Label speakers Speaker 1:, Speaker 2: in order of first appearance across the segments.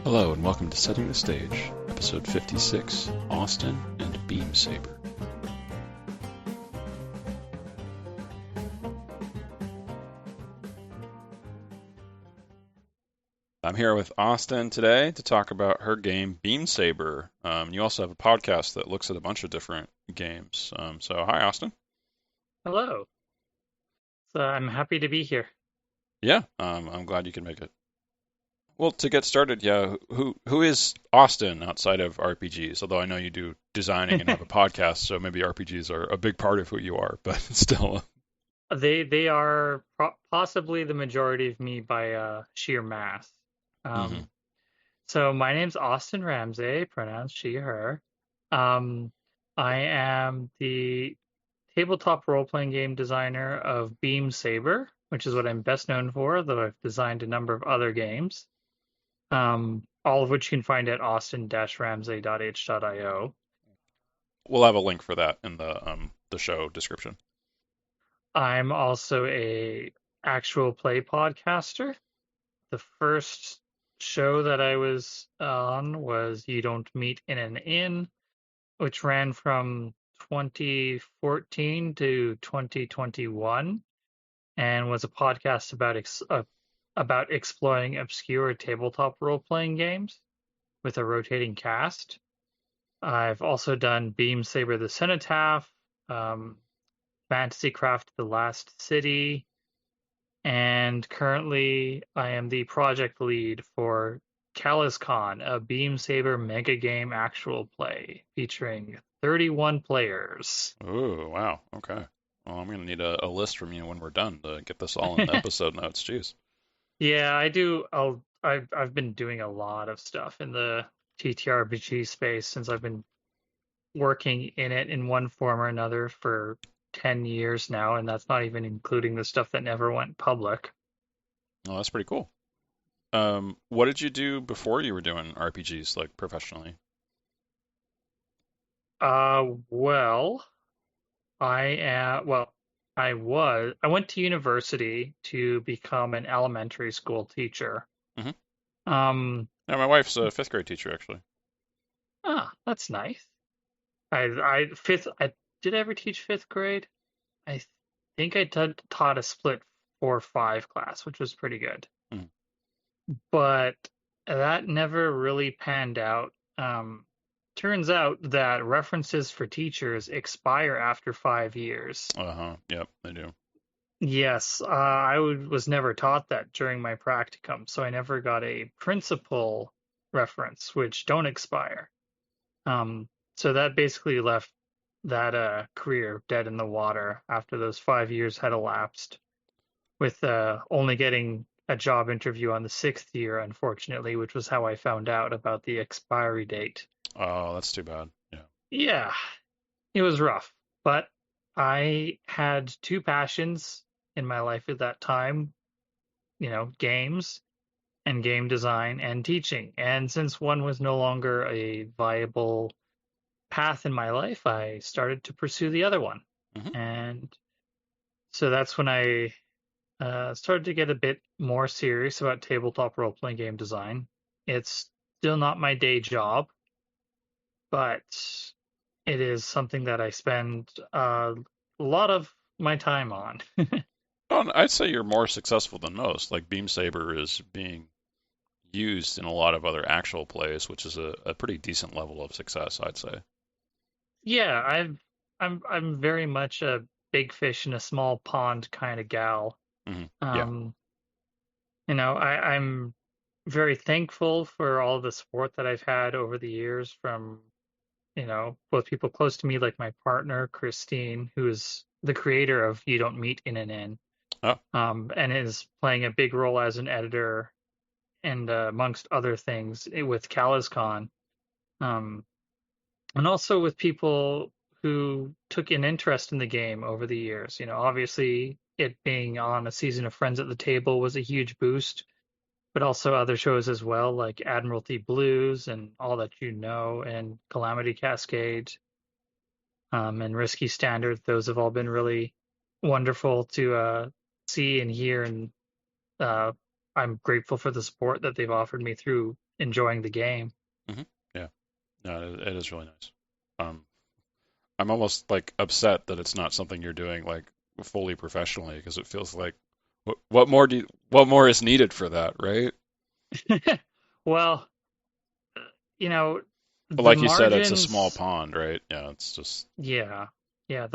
Speaker 1: Hello and welcome to Setting the Stage, episode 56, Austin and Beam Saber. I'm here with Austin today to talk about her game Beam Saber. You also have a podcast that looks at a bunch of different games. So hi, Austin.
Speaker 2: Hello. So I'm happy to be here.
Speaker 1: Yeah, I'm glad you can make it. Well, to get started, yeah, who is Austin outside of RPGs? Although I know you do designing and have a podcast, so maybe RPGs are a big part of who you are, but still.
Speaker 2: They are possibly the majority of me by sheer mass.
Speaker 1: Hmm.
Speaker 2: Um, so my name's Austin Ramsey, pronouns she, her. Um, I am the tabletop role-playing game designer of Beam Saber, which is what I'm best known for, though I've designed a number of other games, all of which you can find at austin-ramsey.h.io.
Speaker 1: We'll have a link for that in the show description.
Speaker 2: I'm also a actual play podcaster. The first show that I was on was You Don't Meet in an Inn, which ran from 2014 to 2021 and was a podcast about exploring obscure tabletop role-playing games with a rotating cast. I've also done Beam Saber the Cenotaph, um, Fantasy Craft The Last City, and currently I am the project lead for CallusCon, a Beam Saber mega game actual play featuring 31 players.
Speaker 1: Ooh, wow. Okay. Well, I'm gonna need a list from you when we're done to get this all in the episode notes. Jeez.
Speaker 2: Yeah, I do. I've been doing a lot of stuff in the TTRPG space since I've been working in it in one form or another for 10 years now, and that's not even including the stuff that never went public.
Speaker 1: Oh, that's pretty cool. What did you do before you were doing RPGs, like professionally?
Speaker 2: Well, well, I went to university to become an elementary school teacher.
Speaker 1: Hmm.
Speaker 2: Um,
Speaker 1: Yeah, my wife's a fifth grade teacher, actually.
Speaker 2: that's nice. I did I ever teach fifth grade? I think I taught a split 4-5 class, which was pretty good.
Speaker 1: Hmm.
Speaker 2: But that never really panned out. Turns out that references for teachers expire after 5 years.
Speaker 1: Uh-huh. Yep, they do.
Speaker 2: Yes, was never taught that during my practicum, so I never got a principal reference, which don't expire. Um, so that basically left that career dead in the water after those 5 years had elapsed, with only getting a job interview on the sixth year, unfortunately, which was how I found out about the expiry date.
Speaker 1: Oh, that's too bad. Yeah.
Speaker 2: Yeah, it was rough, but I had two passions in my life at that time, games and game design and teaching. And since one was no longer a viable path in my life, I started to pursue the other one.
Speaker 1: Hmm.
Speaker 2: And so that's when I started to get a bit more serious about tabletop role playing game design. It's still not my day job, but it is something that I spend a lot of my time on.
Speaker 1: Oh, and I'd say you're more successful than most. Like Beam Saber is being used in a lot of other actual plays, which is a pretty decent level of success, I'd say.
Speaker 2: Yeah, I'm very much a big fish in a small pond kind of gal.
Speaker 1: Hmm. Yeah.
Speaker 2: Um, I'm very thankful for all the support that I've had over the years from, both people close to me, like my partner, Christine, who is the creator of You Don't Meet in an Inn,
Speaker 1: Oh.
Speaker 2: and is playing a big role as an editor and amongst other things with CallusCon. Um, and also with people who took an interest in the game over the years. Obviously, it being on a season of Friends at the Table was a huge boost, but also other shows as well, like Admiralty Blues and All That You Know and Calamity Cascade, and Risky Standard. Those have all been really wonderful to see and hear and uh, I'm grateful for the support that they've offered me through enjoying the game.
Speaker 1: Hmm. Yeah, no, it is really nice. Um, I'm almost like upset that it's not something you're doing like fully professionally because it feels like what more is needed for that, right?
Speaker 2: Well, you know,
Speaker 1: But
Speaker 2: the
Speaker 1: like you said, it's a small
Speaker 2: margins,
Speaker 1: pond, right? Yeah, it's just
Speaker 2: yeah, yeah.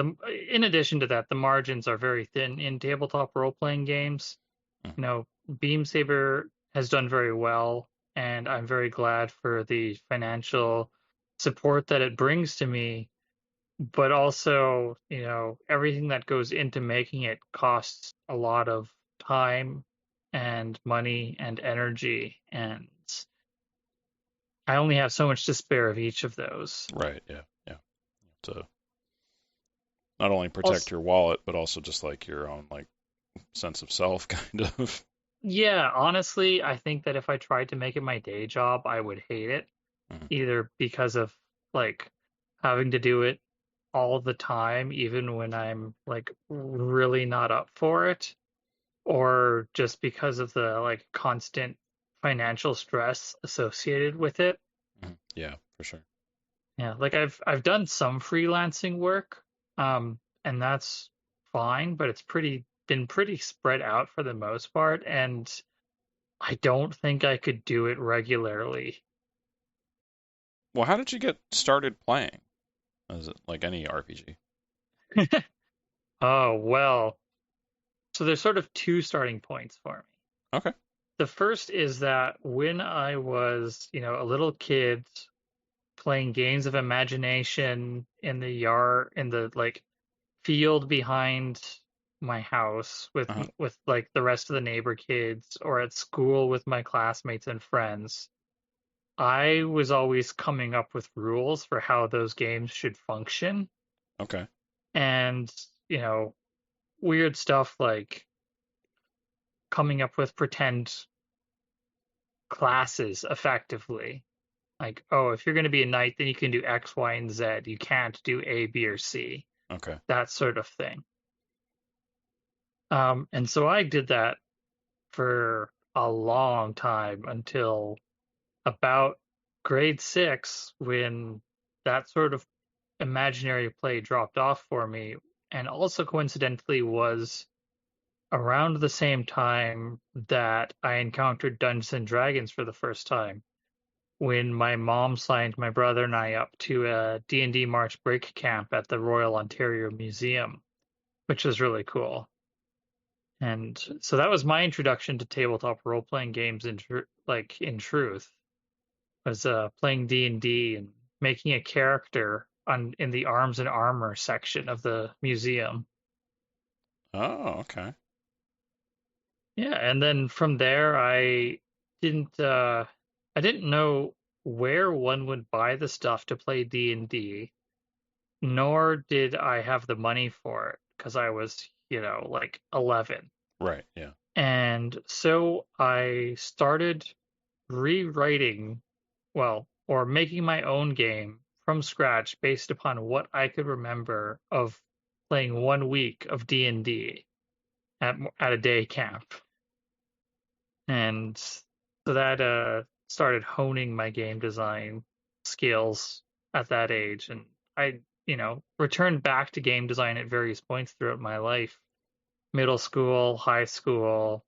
Speaker 2: In addition to that, the margins are very thin in tabletop role-playing games.
Speaker 1: mm,
Speaker 2: You know, Beam Saber has done very well, and I'm very glad for the financial support that it brings to me. But also, everything that goes into making it costs a lot of time and money and energy, and I only have so much to spare of each of those.
Speaker 1: right. Yeah, yeah. To not only protect
Speaker 2: Also,
Speaker 1: your wallet, but also just like your own like sense of self, kind of.
Speaker 2: yeah, honestly, I think that if I tried to make it my day job, I would hate it,
Speaker 1: Mhm.
Speaker 2: either because of like having to do it all the time, even when I'm like really not up for it, or just because of the like constant financial stress associated with it.
Speaker 1: Mhm. Yeah, for sure.
Speaker 2: Yeah, like I've done some freelancing work, and that's fine, but it's pretty been pretty spread out for the most part, and I don't think I could do it regularly.
Speaker 1: Well, how did you get started playing? Is it like any RPG?
Speaker 2: Oh, well, so there's sort of two starting points for me.
Speaker 1: Okay.
Speaker 2: The first is that when I was, a little kid playing games of imagination in the yard, in the like field behind my house
Speaker 1: Uh-huh.
Speaker 2: with like the rest of the neighbor kids, or at school with my classmates and friends, I was always coming up with rules for how those games should function.
Speaker 1: Okay.
Speaker 2: And, you know, weird stuff like coming up with pretend classes effectively. Like, oh, if you're going to be a knight, then you can do X, Y, and Z. You can't do A, B, or C,
Speaker 1: Okay.
Speaker 2: that sort of thing. And so I did that for a long time until about grade six, when that sort of imaginary play dropped off for me. And also coincidentally was around the same time that I encountered Dungeons and Dragons for the first time, when my mom signed my brother and I up to a D&D March break camp at the Royal Ontario Museum, which was really cool. And so that was my introduction to tabletop role-playing games in truth, was playing D&D and making a character on in the arms and armor section of the museum.
Speaker 1: Oh, okay.
Speaker 2: Yeah, and then from there didn't uh I didn't know where one would buy the stuff to play D&D, nor did I have the money for it because I was, like 11.
Speaker 1: Right. Yeah.
Speaker 2: And so I started rewriting, well, or making my own game from scratch based upon what I could remember of playing 1 week of D&D at a day camp. And so that started honing my game design skills at that age. And I, returned back to game design at various points throughout my life: middle school, high school,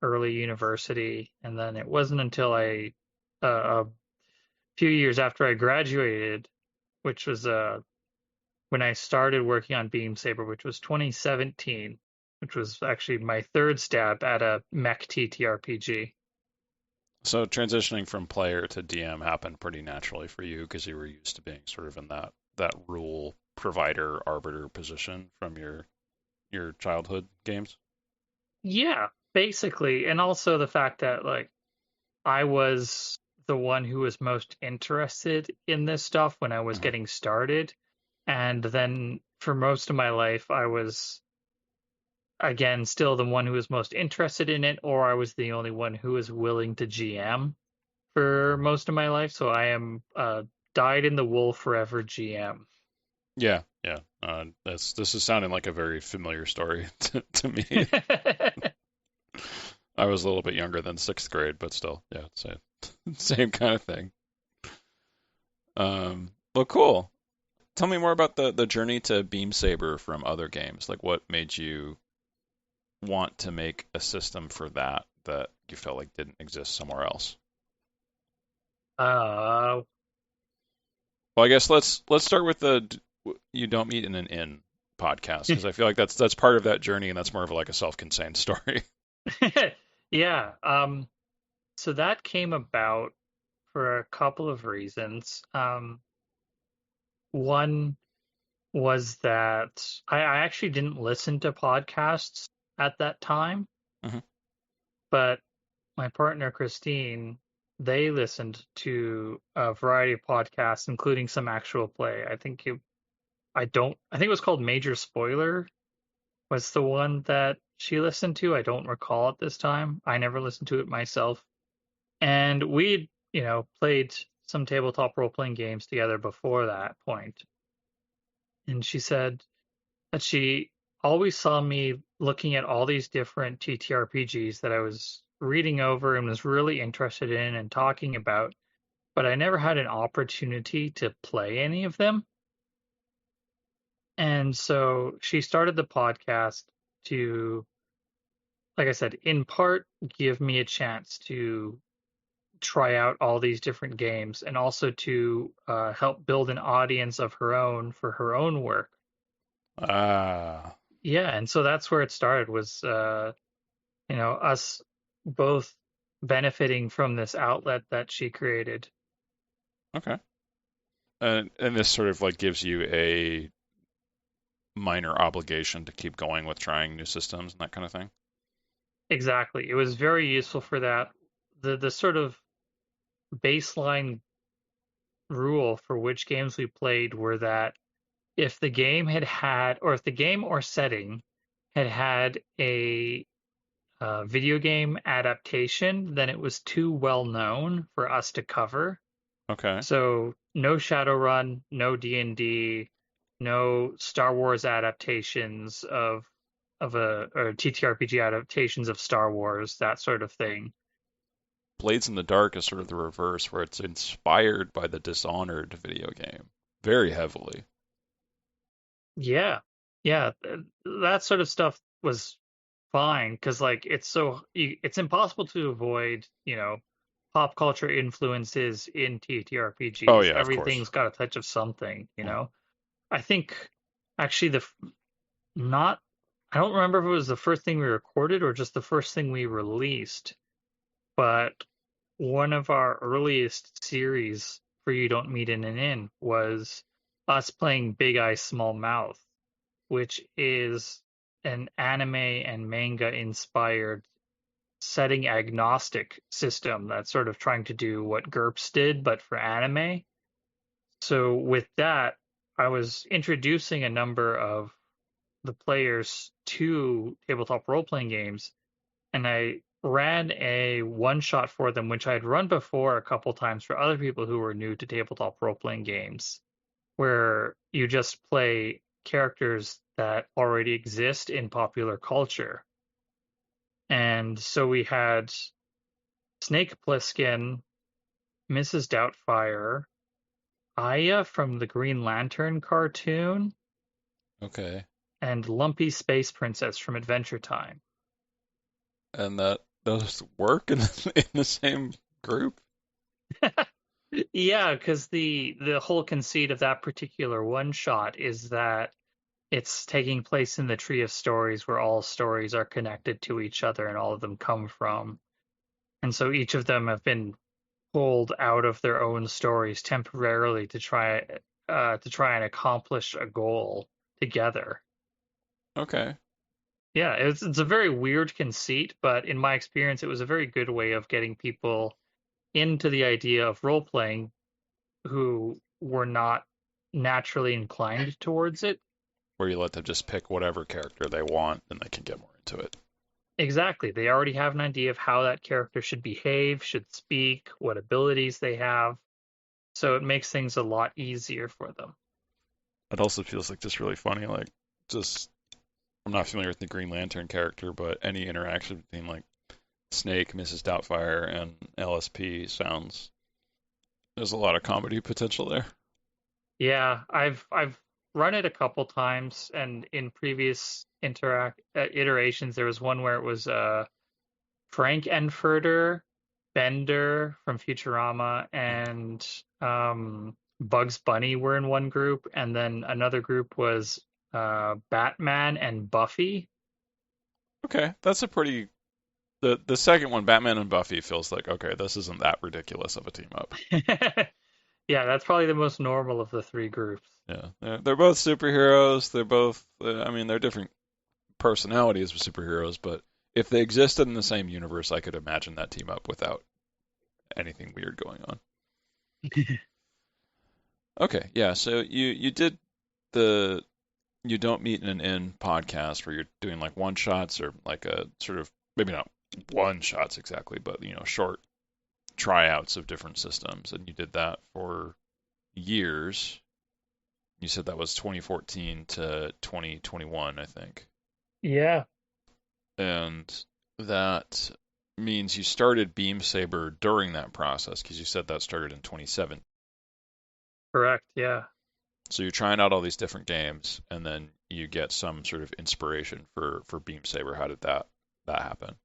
Speaker 2: early university. And then it wasn't until a few years after I graduated, which was when I started working on Beam Saber, which was 2017, which was actually my third stab at a mech TTRPG.
Speaker 1: So transitioning from player to DM happened pretty naturally for you because you were used to being sort of in that rule provider arbiter position from your childhood games.
Speaker 2: Yeah, basically. And also the fact that like I was the one who was most interested in this stuff when I was
Speaker 1: Hmm.
Speaker 2: getting started. And then for most of my life, I was, again, still the one who was most interested in it, or I was the only one who was willing to GM for most of my life. So I am dyed in the wool forever GM.
Speaker 1: Yeah. Yeah. This is sounding like a very familiar story to me. I was a little bit younger than sixth grade, but still, yeah, same, same kind of thing. Well, cool. Tell me more about the journey to Beam Saber from other games. Like, what made you want to make a system for that that you felt like didn't exist somewhere else?
Speaker 2: Uh,
Speaker 1: Well, I guess let's start with the you don't meet in an inn podcast because I feel like that's part of that journey and that's more of like a self-contained story.
Speaker 2: yeah. So that came about for a couple of reasons. One was that I actually didn't listen to podcasts at that time,
Speaker 1: Hmm.
Speaker 2: but my partner Christine, they listened to a variety of podcasts, including some actual play. I think it was called Major Spoiler was the one that she listened to. I don't recall at this time. I never listened to it myself. And we'd, played some tabletop role playing games together before that point. And she said that she always saw me looking at all these different TTRPGs that I was reading over and was really interested in and talking about, but I never had an opportunity to play any of them. And so she started the podcast to, like I said, in part give me a chance to try out all these different games and also to help build an audience of her own for her own work.
Speaker 1: Ah,
Speaker 2: Yeah, and so that's where it started was us both benefiting from this outlet that she created.
Speaker 1: okay. And this sort of like gives you a minor obligation to keep going with trying new systems and that kind of thing.
Speaker 2: Exactly. It was very useful for that. The sort of baseline rule for which games we played were that if the game or if the game or setting had had a video game adaptation, then it was too well known for us to cover.
Speaker 1: Okay.
Speaker 2: So no Shadowrun, no D&D, no Star Wars adaptations or TTRPG adaptations of Star Wars, that sort of thing.
Speaker 1: Blades in the Dark is sort of the reverse, where it's inspired by the Dishonored video game very heavily.
Speaker 2: Yeah. Yeah, that sort of stuff was fine because like it's impossible to avoid, pop culture influences in
Speaker 1: Oh
Speaker 2: TTRPGs.
Speaker 1: yeah, of course.
Speaker 2: Everything's got a touch of something,
Speaker 1: Mm.
Speaker 2: I think actually not I don't remember if it was the first thing we recorded or just the first thing we released, but one of our earliest series for You Don't Meet in an Inn was us playing Big Eye Small Mouth, which is an anime and manga inspired setting agnostic system that's sort of trying to do what GURPS did, but for anime. So with that, I was introducing a number of the players to tabletop role playing games, and I ran a one shot for them, which I'd run before a couple times for other people who were new to tabletop role playing games, where you just play characters that already exist in popular culture. And so we had Snake Plissken, Mrs. Doubtfire, Aya from the Green Lantern cartoon,
Speaker 1: Okay.
Speaker 2: and Lumpy Space Princess from Adventure Time.
Speaker 1: And that those work in in the same group?
Speaker 2: Yeah, because the whole conceit of that particular one shot is that it's taking place in the tree of stories where all stories are connected to each other and all of them come from. And so each of them have been pulled out of their own stories temporarily to try and accomplish a goal together.
Speaker 1: Okay.
Speaker 2: Yeah, it's a very weird conceit, but in my experience, it was a very good way of getting people into the idea of role playing who were not naturally inclined towards it.
Speaker 1: Where you let them just pick whatever character they want and they can get more into it.
Speaker 2: Exactly. They already have an idea of how that character should behave, should speak, what abilities they have. So it makes things a lot easier for them.
Speaker 1: It also feels like just really funny, like just I'm not familiar with the Green Lantern character, but any interaction between like Snake, Mrs. Doubtfire, and LSP sounds. There's a lot of comedy potential there.
Speaker 2: Yeah, I've run it a couple times, and in previous interact iterations, there was one where it was Frank Enfurter, Bender from Futurama, and Bugs Bunny were in one group, and then another group was Batman and Buffy.
Speaker 1: Okay, that's a pretty. The second one, Batman and Buffy, feels like okay, this isn't that ridiculous of a team up.
Speaker 2: Yeah, that's probably the most normal of the three groups.
Speaker 1: Yeah, they're both superheroes. They're both. I mean, they're different personalities of superheroes, but if they existed in the same universe, I could imagine that team up without anything weird going on. Okay, yeah. So you did the you don't meet in an inn podcast where you're doing like one shots or like a sort of maybe not one shots exactly, but short tryouts of different systems, and you did that for years. You said that was 2014 to 2021, I think.
Speaker 2: Yeah,
Speaker 1: And that means you started Beam Saber during that process because you said that started in 2017.
Speaker 2: correct. Yeah.
Speaker 1: So you're trying out all these different games, and then you get some sort of inspiration for Beam Saber. How did that happen?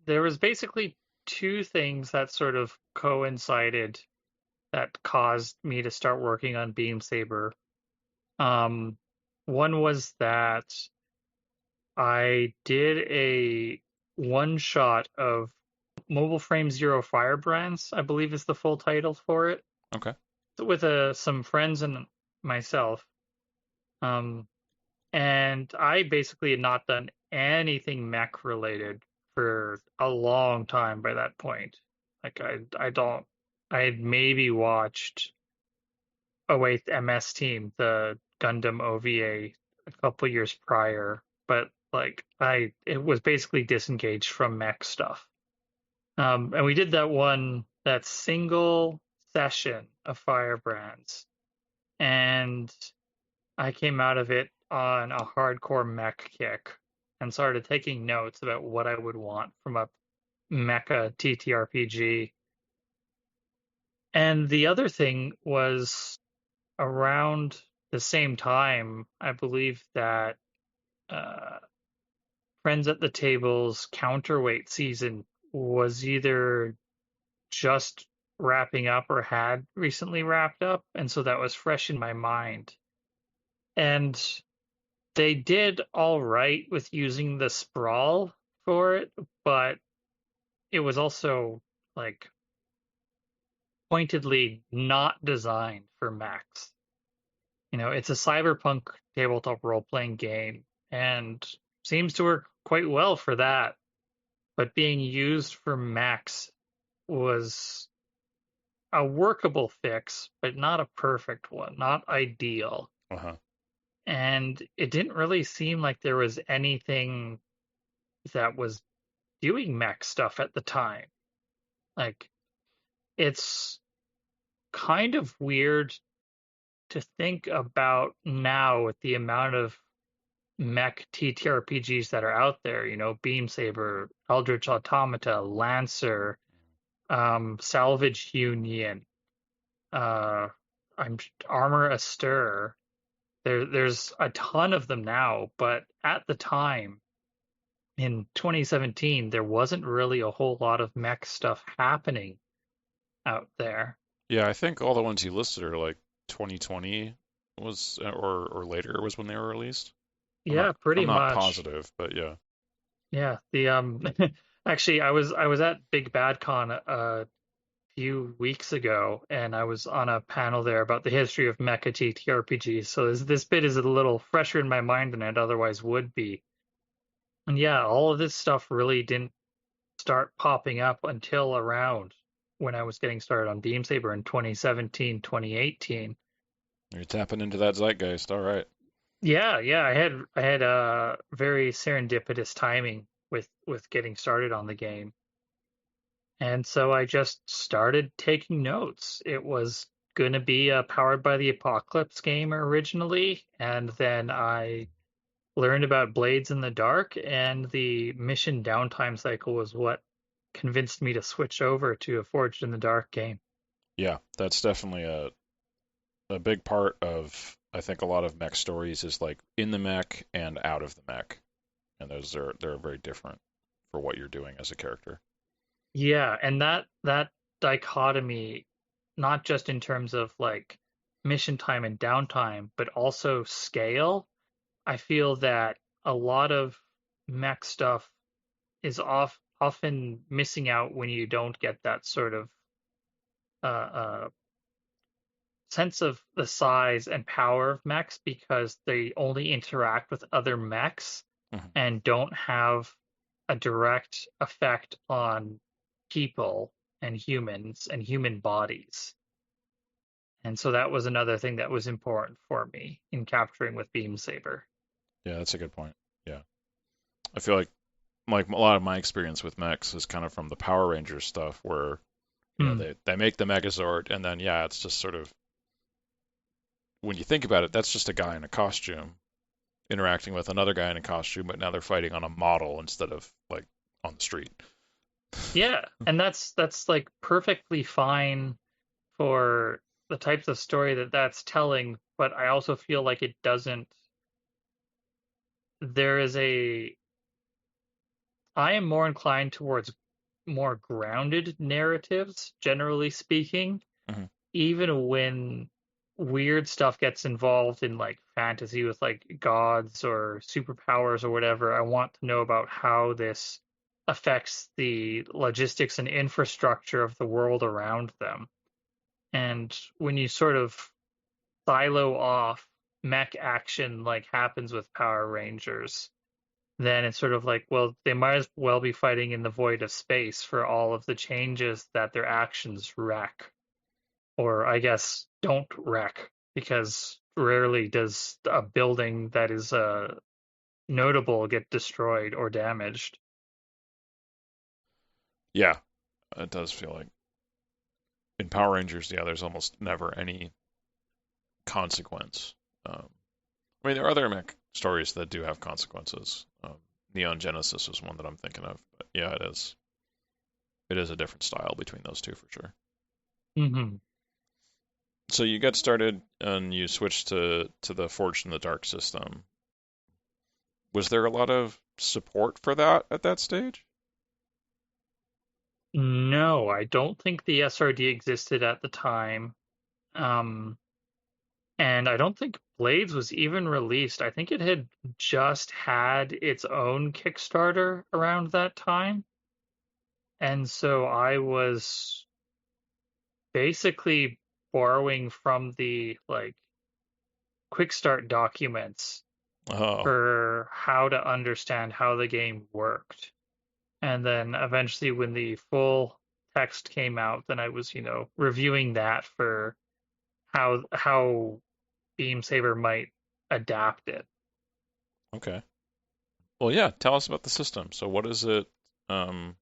Speaker 2: There was basically two things that sort of coincided that caused me to start working on Beam Saber. Um, One was that I did a one shot of Mobile Frame Zero Firebrands, I believe is the full title for it,
Speaker 1: Okay.
Speaker 2: with some friends and myself. Um, and I basically had not done anything mech related for a long time by that point. Like I don't I had maybe watched wait, MS Team, the Gundam OVA a couple years prior, but like it was basically disengaged from mech stuff. And we did that single session of Firebrands, and I came out of it on a hardcore mech kick and started taking notes about what I would want from a mecha TTRPG. And the other thing was around the same time, I believe that uh, Friends at the Table's counterweight season was either just wrapping up or had recently wrapped up, and so that was fresh in my mind. And they did all right with using the sprawl for it, but it was also like pointedly not designed for mechs. It's a cyberpunk tabletop role-playing game and seems to work quite well for that. But being used for mechs was a workable fix, but not a perfect one, not ideal.
Speaker 1: Uh-huh.
Speaker 2: And it didn't really seem like there was anything that was doing mech stuff at the time. Like, it's kind of weird to think about now with the amount of mech TTRPGs that are out there, Beam Saber, Eldritch Automata, Lancer, Salvage Union, uh, I'm Armor Astir. There's a ton of them now, but at the time in 2017, there wasn't really a whole lot of mech stuff happening out there.
Speaker 1: Yeah, I think all the ones you listed are like 2020 was or later was when they were released. I'm not
Speaker 2: Yeah,
Speaker 1: I'm
Speaker 2: pretty
Speaker 1: not
Speaker 2: much.
Speaker 1: positive, but yeah.
Speaker 2: Yeah, the actually I was at Big Bad Con a few weeks ago, and I was on a panel there about the history of mecha TTRPGs. So this bit is a little fresher in my mind than it otherwise would be. And yeah, all of this stuff really didn't start popping up until around when I was getting started on Beam Saber in 2017, 2018.
Speaker 1: You're tapping into that zeitgeist. All right.
Speaker 2: Yeah, yeah, I had a very serendipitous timing with getting started on the game. And so I just started taking notes. It was going to be a Powered by the Apocalypse game originally, and then I learned about Blades in the Dark, and the mission downtime cycle was what convinced me to switch over to a Forged in the Dark game.
Speaker 1: Yeah, that's definitely a big part of I think a lot of mech stories is like in the mech and out of the mech, and they're very different for what you're doing as a character.
Speaker 2: Yeah, and that dichotomy, not just in terms of like mission time and downtime, but also scale. I feel that a lot of mech stuff is often missing out when you don't get that sort of sense of the size and power of mechs because they only interact with other mechs
Speaker 1: Mhm.
Speaker 2: and don't have a direct effect on people and human bodies. And so that was another thing that was important for me in capturing with Beam Saber.
Speaker 1: Yeah, that's a good point. Yeah, I feel like a lot of my experience with mechs is kind of from the Power Rangers stuff, where
Speaker 2: Hmm.
Speaker 1: they make the Megazord, and then yeah, it's just sort of when you think about it, that's just a guy in a costume interacting with another guy in a costume, but now they're fighting on a model instead of like on the street.
Speaker 2: Yeah, and that's like perfectly fine for the types of story that that's telling, but I also feel like it doesn't. There is a I am more inclined towards more grounded narratives, generally speaking,
Speaker 1: Hmm.
Speaker 2: even when weird stuff gets involved in like fantasy with like gods or superpowers or whatever. I want to know about how this affects the logistics and infrastructure of the world around them. And when you sort of silo off mech action like happens with Power Rangers, then it's sort of like, well, they might as well be fighting in the void of space for all of the changes that their actions wreck, or I guess don't wreck, because rarely does a building that is notable get destroyed or damaged.
Speaker 1: Yeah, it does feel like in Power Rangers, yeah, there's almost never any consequence. I mean, there are other mech stories that do have consequences. Neon Genesis is one that I'm thinking of, but yeah, it is. It is a different style between those two for sure.
Speaker 2: Hmm.
Speaker 1: So you got started and you switched to the Forged in the Dark system. Was there a lot of support for that at that stage?
Speaker 2: No, I don't think the SRD existed at the time. Um, and I don't think Blades was even released. I think it had just had its own Kickstarter around that time. And so I was basically borrowing from the like quick start documents
Speaker 1: Oh,
Speaker 2: for how to understand how the game worked. And then eventually when the full text came out, then I was, reviewing that for how Beam Saber might adapt it.
Speaker 1: okay. Well, yeah, tell us about the system. So um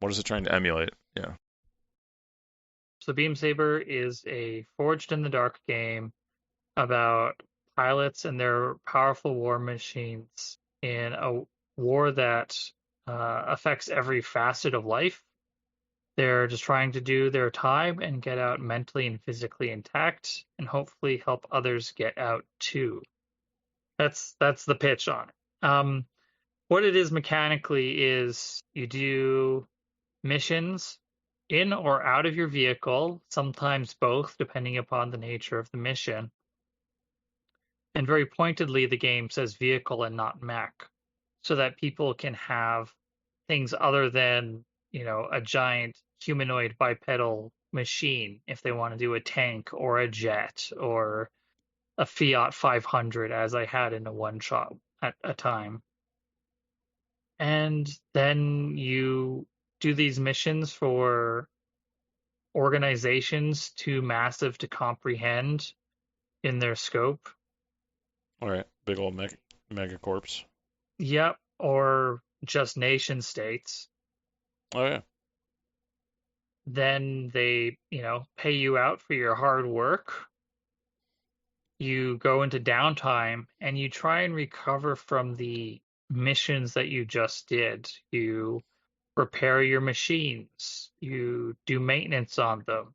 Speaker 1: what is it trying to emulate? Yeah.
Speaker 2: So Beam Saber is a Forged in the Dark game about pilots and their powerful war machines in a war that affects every facet of life. They're just trying to do their time and get out mentally and physically intact, and hopefully help others get out too. That's the pitch on it. What it is mechanically is you do missions in or out of your vehicle, sometimes both, depending upon the nature of the mission. And very pointedly, the game says vehicle and not mech, so that people can have things other than, a giant humanoid bipedal machine if they want to do a tank or a jet or a Fiat 500, as I had in a one shot at a time. And then you do these missions for organizations too massive to comprehend in their scope.
Speaker 1: All right. Big old mega-corps.
Speaker 2: Yep, or just nation states.
Speaker 1: Oh yeah.
Speaker 2: Then they, pay you out for your hard work. you go into downtime and you try and recover from the missions that you just did. You repair your machines, you do maintenance on them,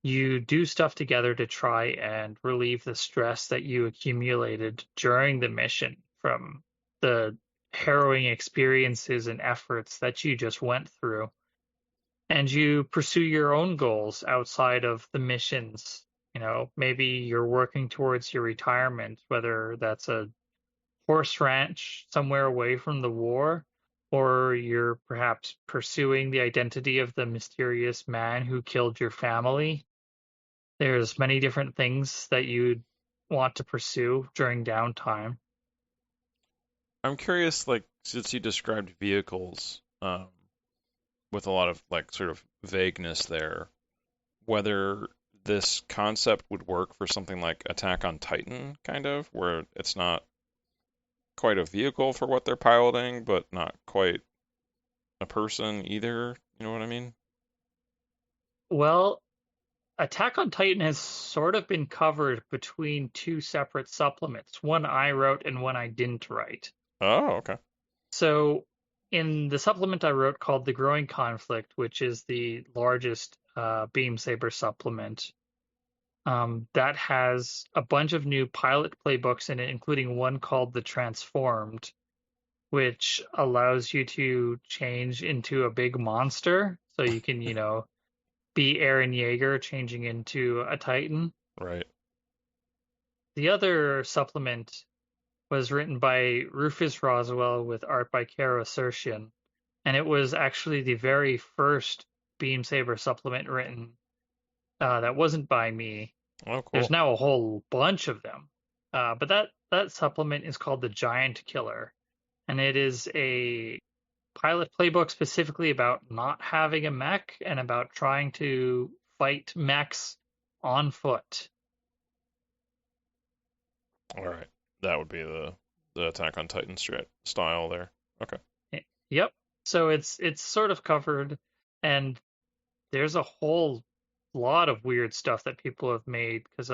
Speaker 2: you do stuff together to try and relieve the stress that you accumulated during the mission from the harrowing experiences and efforts that you just went through. And you pursue your own goals outside of the missions. Maybe you're working towards your retirement, whether that's a horse ranch somewhere away from the war, or you're perhaps pursuing the identity of the mysterious man who killed your family. There's many different things that you'd want to pursue during downtime.
Speaker 1: I'm curious, like, since you described vehicles, with a lot of like sort of vagueness there, whether this concept would work for something like Attack on Titan, kind of, where it's not quite a vehicle for what they're piloting, but not quite a person either. You know what I mean?
Speaker 2: Well, Attack on Titan has sort of been covered between two separate supplements, one I wrote and one I didn't write.
Speaker 1: Oh, okay.
Speaker 2: So, in the supplement I wrote called The Growing Conflict, which is the largest Beam Saber supplement, that has a bunch of new pilot playbooks in it, including one called The Transformed, which allows you to change into a big monster. So you can, be Eren Yeager changing into a Titan.
Speaker 1: Right.
Speaker 2: The other supplement was written by Rufus Roswell with art by Kara Sersian, and it was actually the very first Beam Saber supplement written that wasn't by me.
Speaker 1: Oh,
Speaker 2: There's
Speaker 1: cool.
Speaker 2: now a whole bunch of them, but that supplement is called the Giant Killer, and it is a pilot playbook specifically about not having a mech and about trying to fight mechs on foot.
Speaker 1: All right. That would be the Attack on Titan style there. Okay.
Speaker 2: Yep. So it's sort of covered, and there's a whole lot of weird stuff that people have made because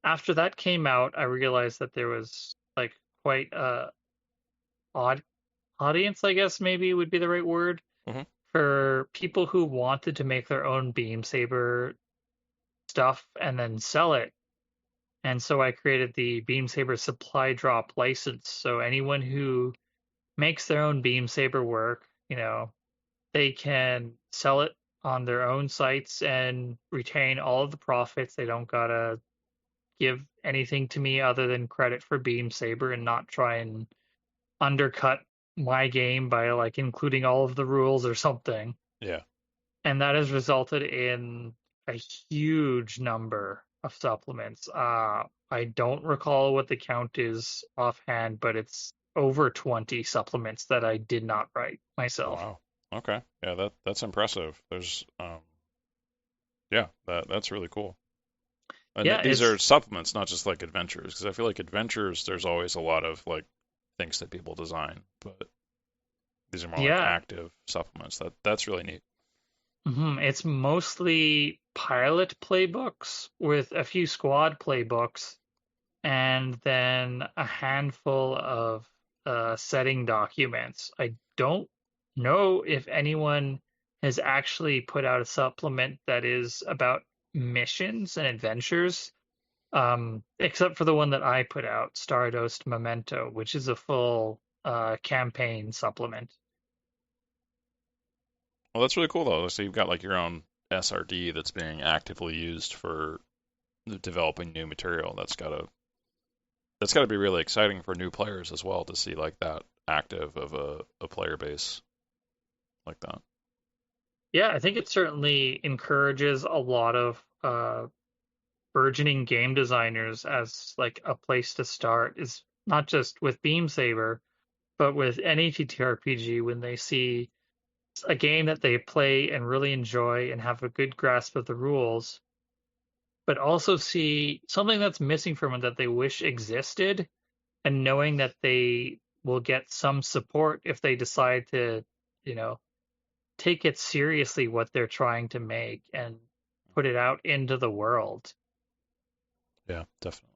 Speaker 2: after that came out, I realized that there was like quite a odd audience, I guess maybe would be the right word,
Speaker 1: Hmm.
Speaker 2: for people who wanted to make their own Beam Saber stuff and then sell it. And so I created the Beam Saber supply drop license. So anyone who makes their own Beam Saber work, they can sell it on their own sites and retain all of the profits. They don't gotta give anything to me other than credit for Beam Saber and not try and undercut my game by like including all of the rules or something.
Speaker 1: Yeah.
Speaker 2: And that has resulted in a huge number of supplements. I don't recall what the count is offhand, but it's over 20 supplements that I did not write myself.
Speaker 1: Wow. Okay. Yeah, that's impressive. There's yeah, that's really cool. And
Speaker 2: Yeah,
Speaker 1: these are
Speaker 2: it's
Speaker 1: supplements, not just like adventures, because I feel like adventures, there's always a lot of like things that people design, but these are more like
Speaker 2: yeah,
Speaker 1: active supplements. That's really neat.
Speaker 2: it's mostly pilot playbooks with a few squad playbooks and then a handful of setting documents. I don't know if anyone has actually put out a supplement that is about missions and adventures, except for the one that I put out, Stardust Memento, which is a full campaign supplement.
Speaker 1: Well, that's really cool though. So you've got like your own SRD that's being actively used for developing new material. That's gotta be really exciting for new players as well to see like that active of a player base like that.
Speaker 2: Yeah, I think it certainly encourages a lot of burgeoning game designers as like a place to start is not just with Beam Saber, but with any TTRPG when they see a game that they play and really enjoy and have a good grasp of the rules, but also see something that's missing from it that they wish existed, and knowing that they will get some support if they decide to, you know, take it seriously what they're trying to make and put it out into the world.
Speaker 1: Yeah, definitely.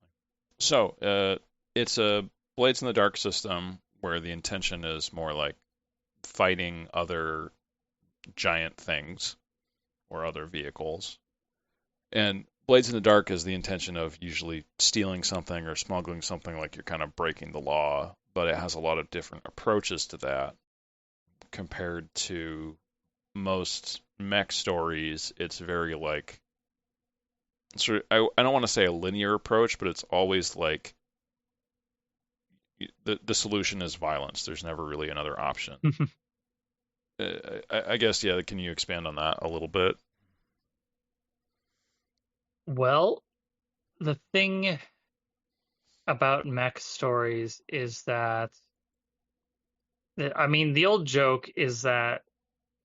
Speaker 1: So, it's a Blades in the Dark system where the intention is more like fighting other giant things or other vehicles. And Blades in the Dark is the intention of usually stealing something or smuggling something, like you're kind of breaking the law, but it has a lot of different approaches to that compared to most mech stories. It's very like sort of, I don't want to say a linear approach, but it's always like the solution is violence. There's never really another option. I guess, yeah, can you expand on that a little bit?
Speaker 2: Well, the thing about mech stories is that, I mean, the old joke is that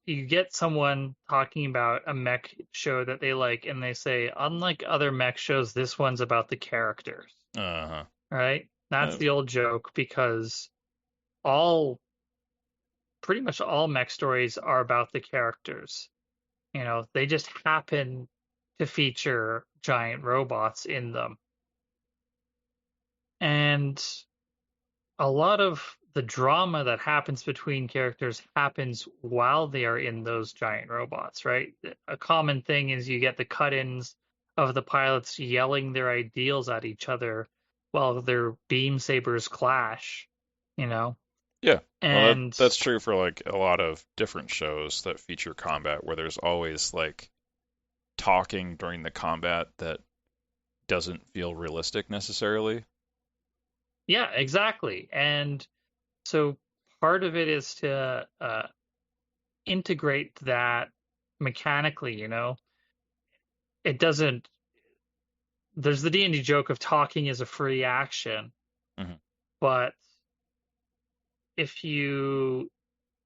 Speaker 2: you get someone talking about a mech show that they like, and they say, unlike other mech shows, this one's about the characters,
Speaker 1: Uh-huh.
Speaker 2: right? That's
Speaker 1: Uh,
Speaker 2: the old joke because all, pretty much all mech stories are about the characters. You know, they just happen to feature giant robots in them. And a lot of the drama that happens between characters happens while they are in those giant robots, right? A common thing is you get the cut-ins of the pilots yelling their ideals at each other while their beam sabers clash, you know?
Speaker 1: yeah. Well,
Speaker 2: And
Speaker 1: that's true for like a lot of different shows that feature combat where there's always like talking during the combat that doesn't feel realistic necessarily.
Speaker 2: yeah, exactly. And so part of it is to integrate that mechanically, you know? It doesn't, there's the D&D joke of talking is a free action,
Speaker 1: Hmm.
Speaker 2: but if you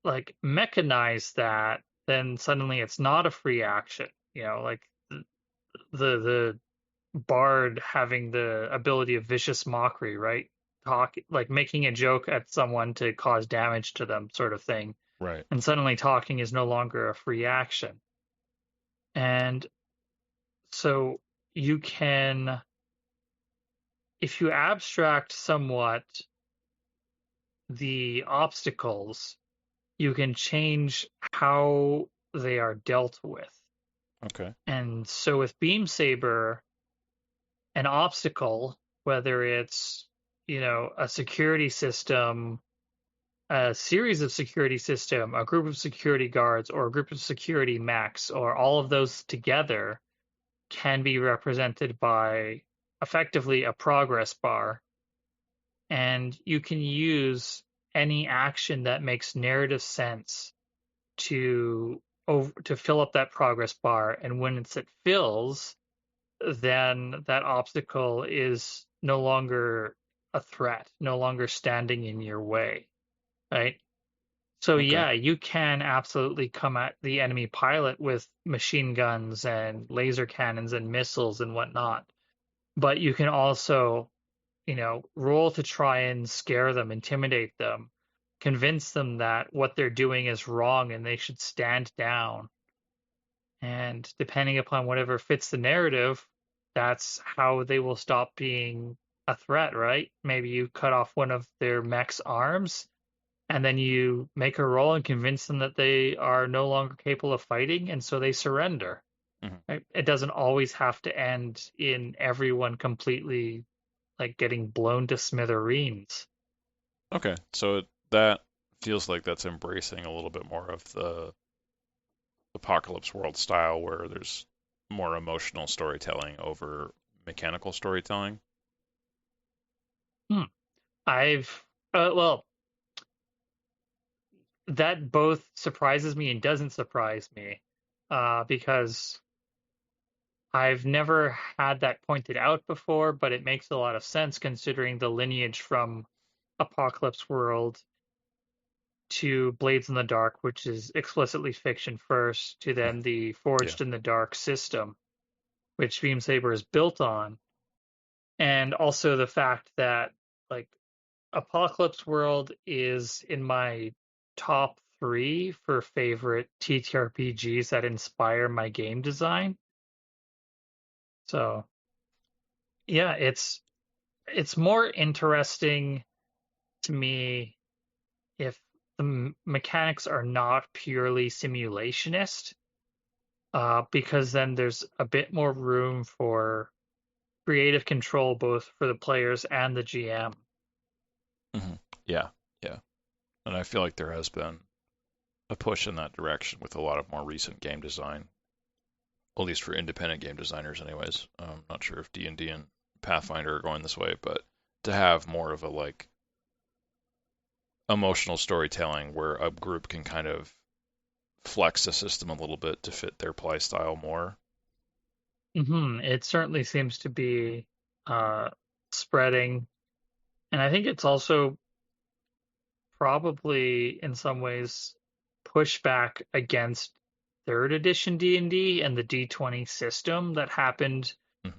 Speaker 2: like mechanize that, then suddenly it's not a free action. You know, like the bard having the ability of vicious mockery, right? Talk like making a joke at someone to cause damage to them, sort of thing.
Speaker 1: Right.
Speaker 2: And suddenly talking is no longer a free action. And so you can, if you abstract somewhat the obstacles, you can change how they are dealt with.
Speaker 1: Okay.
Speaker 2: And so with Beam Saber, an obstacle, whether it's, you know, a security system, a series of security system, a group of security guards, or a group of security mechs, or all of those together can be represented by effectively a progress bar. And you can use any action that makes narrative sense to to fill up that progress bar, and when it fills, then that obstacle is no longer a threat, no longer standing in your way, right? So
Speaker 1: Okay.
Speaker 2: yeah, you can absolutely come at the enemy pilot with machine guns and laser cannons and missiles and whatnot, but you can also, you know, roll to try and scare them, intimidate them, convince them that what they're doing is wrong and they should stand down. And depending upon whatever fits the narrative, that's how they will stop being a threat, right? Maybe you cut off one of their mech's arms and then you make a roll and convince them that they are no longer capable of fighting, and so they surrender.
Speaker 1: Hmm.
Speaker 2: Right? It doesn't always have to end in everyone completely like getting blown to smithereens.
Speaker 1: Okay. So that feels like that's embracing a little bit more of the apocalypse world style where there's more emotional storytelling over mechanical storytelling.
Speaker 2: Hmm. I've well, that both surprises me and doesn't surprise me, because I've never had that pointed out before, but it makes a lot of sense considering the lineage from Apocalypse World to Blades in the Dark, which is explicitly fiction first, to
Speaker 1: Mhm.
Speaker 2: then the
Speaker 1: Yeah.
Speaker 2: Forged in the Dark system, which Beam Saber is built on, and also the fact that like Apocalypse World is in my top three for favorite TTRPGs that inspire my game design. So Yeah, it's more interesting to me if the mechanics are not purely simulationist, because then there's a bit more room for creative control both for the players and the GM.
Speaker 1: Hmm. Yeah, yeah. And I feel like there has been a push in that direction with a lot of more recent game design, at least for independent game designers, anyways. Not sure if D&D and Pathfinder are going this way, but to have more of a like emotional storytelling where a group can kind of flex the system a little bit to fit their play style more.
Speaker 2: It certainly seems to be uh, spreading, and I think it's also probably in some ways pushback against third edition D&D and the D20 system that happened
Speaker 1: Hmm.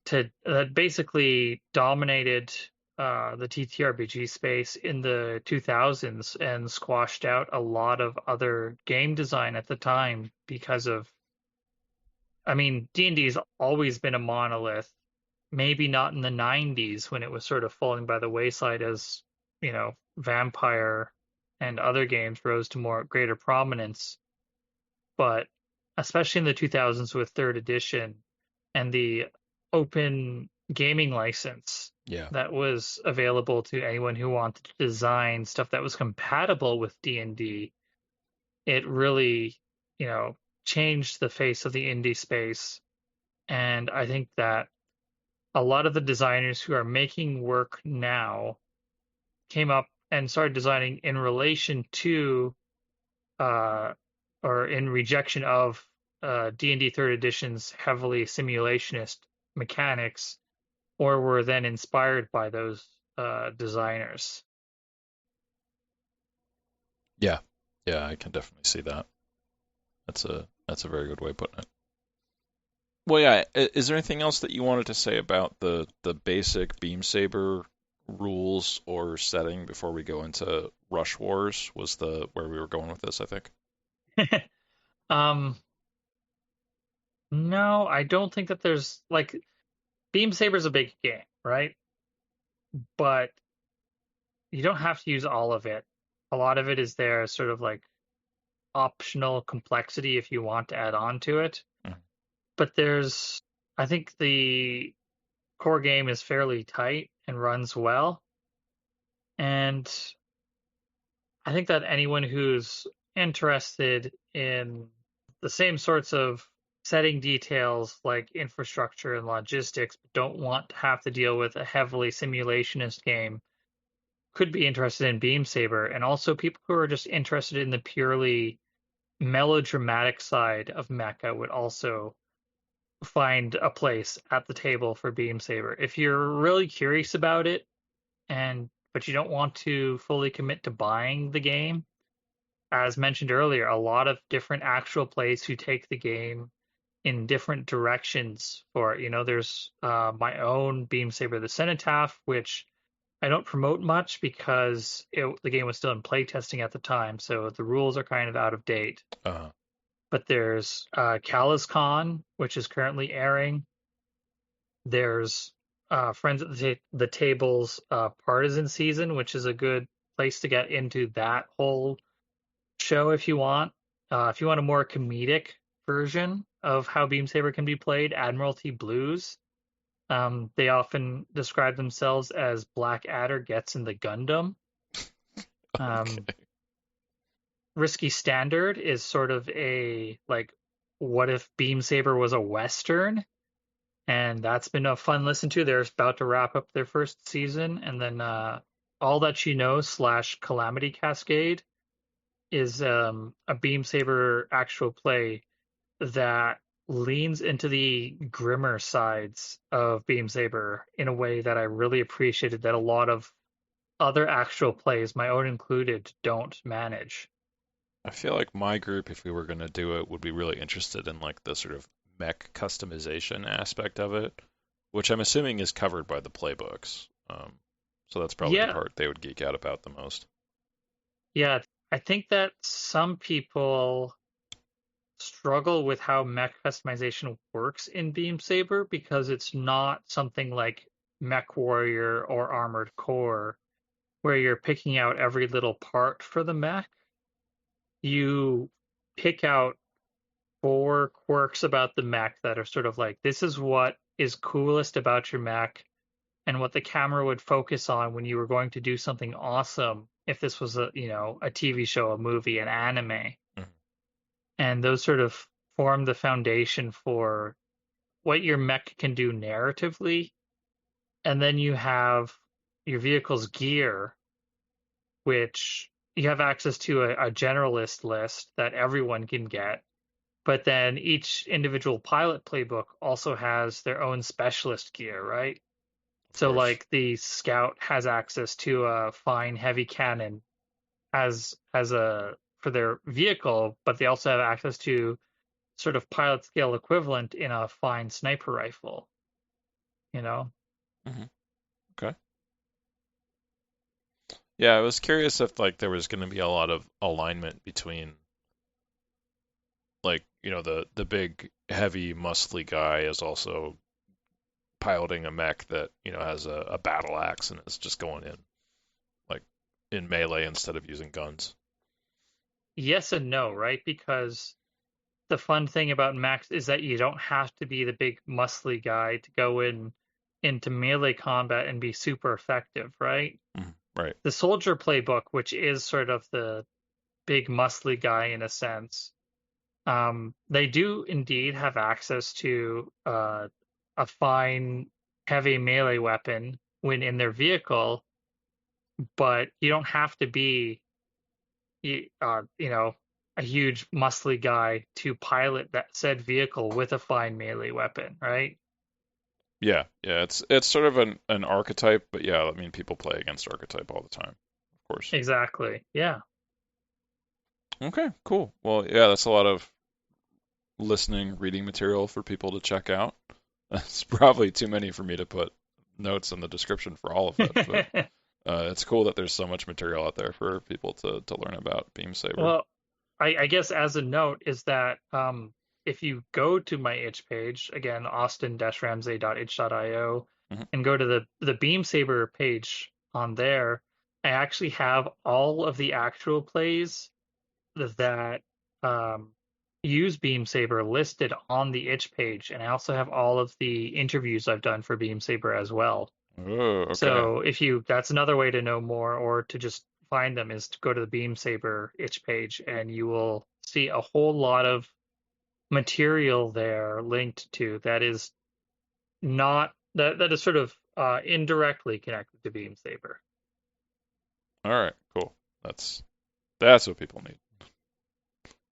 Speaker 2: to that basically dominated the TTRPG space in the 2000s and squashed out a lot of other game design at the time because of, I mean, D&D's always been a monolith, maybe not in the 90s when it was sort of falling by the wayside as, Vampire and other games rose to more greater prominence, but especially in the 2000s with third edition and the open gaming license
Speaker 1: Yeah.
Speaker 2: that was available to anyone who wanted to design stuff that was compatible with D&D, it really, you know, changed the face of the indie space. And I think that a lot of the designers who are making work now came up and started designing in relation to uh, or in rejection of D&D third edition's heavily simulationist mechanics, or were then inspired by those designers.
Speaker 1: Yeah. Yeah, I can definitely see that. That's a very good way of putting it. Well, yeah, is there anything else that you wanted to say about the basic Beam Saber rules or setting before we go into Rush Wars? Was the where we were going with this, I think.
Speaker 2: um, no, I don't think that there's like Beam Saber's a big game, right? But you don't have to use all of it. A lot of it is there as sort of like optional complexity if you want to add on to it.
Speaker 1: Mhm.
Speaker 2: But I think the core game is fairly tight and runs well. And I think that anyone who's interested in the same sorts of setting details like infrastructure and logistics, but don't want to have to deal with a heavily simulationist game could be interested in Beam Saber. And also people who are just interested in the purely melodramatic side of mecha would also find a place at the table for Beam Saber. If you're really curious about it and but you don't want to fully commit to buying the game, as mentioned earlier, a lot of different actual plays who take the game in different directions for it. There's my own Beam Saber the Cenotaph, which I don't promote much because the game was still in playtesting at the time, so the rules are kind of out of date.
Speaker 1: Uh,
Speaker 2: But there's Con, which is currently airing. There's Friends at the Table's Partisan season, which is a good place to get into that whole show if you want. If you want a more comedic version of how Beam Saber can be played, Admiralty Blues. They often describe themselves as Black Adder gets in the Gundam. Um,
Speaker 1: okay.
Speaker 2: Risky Standard is sort of a like, what if Beam Saber was a Western? And that's been a fun listen to. They're about to wrap up their first season, and then All That She Knows slash Calamity Cascade is a Beam Saber actual play that leans into the grimmer sides of Beam Saber in a way that I really appreciated that a lot of other actual plays, my own included, don't manage.
Speaker 1: I feel like my group, if we were going to do it, would be really interested in like the sort of mech customization aspect of it, which I'm assuming is covered by the playbooks. So that's probably the
Speaker 2: Yeah,
Speaker 1: part they would geek out about the most.
Speaker 2: yeah. I think that some people struggle with how mech customization works in Beam Saber because it's not something like Mech Warrior or Armored Core where you're picking out every little part for the mech. You pick out four quirks about the mech that are sort of like this is what is coolest about your mech and what the camera would focus on when you were going to do something awesome if this was a a TV show, a movie, an anime.
Speaker 1: Mhm.
Speaker 2: And those sort of form the foundation for what your mech can do narratively. And then you have your vehicle's gear, which you have access to a generalist list that everyone can get. But then each individual pilot playbook also has their own specialist gear, right?
Speaker 1: Of
Speaker 2: So
Speaker 1: course.
Speaker 2: like the scout has access to a fine heavy cannon as a for their vehicle, but they also have access to sort of pilot scale equivalent in a fine sniper rifle, you know?
Speaker 1: Hmm. Okay. Yeah, I was curious if like there was going to be a lot of alignment between like, the big heavy muscly guy is also piloting a mech that, has a battle axe and is just going in like in melee instead of using guns.
Speaker 2: Yes and no, right? Because the fun thing about Max is that you don't have to be the big muscly guy to go into melee combat and be super effective, right?
Speaker 1: Mhm. Right.
Speaker 2: The soldier playbook, which is sort of the big muscly guy in a sense, they do indeed have access to a fine heavy melee weapon when in their vehicle, but you don't have to be you know, a huge muscly guy to pilot that said vehicle with a fine melee weapon, right?
Speaker 1: Yeah, yeah, it's sort of an archetype, but yeah, I mean people play against archetype all the time, of course.
Speaker 2: Exactly. Yeah.
Speaker 1: Okay, cool. Well, yeah, that's a lot of listening, reading material for people to check out. It's probably too many for me to put notes in the description for all of it, but it's cool that there's so much material out there for people to learn about Beam Saber.
Speaker 2: Well, I guess as a note is that if you go to my itch page, again, austin-ramsey.itch.io,
Speaker 1: Hmm.
Speaker 2: and go to the Beam Saber page on there, I actually have all of the actual plays that use Beam Saber listed on the itch page, and I also have all of the interviews I've done for Beam Saber as well.
Speaker 1: Oh, okay.
Speaker 2: So if you, that's another way to know more or to just find them is to go to the Beam Saber itch page, and you will see a whole lot of material there linked to that is not that is sort of indirectly connected to Beam Saber.
Speaker 1: All right, cool. That's what people need.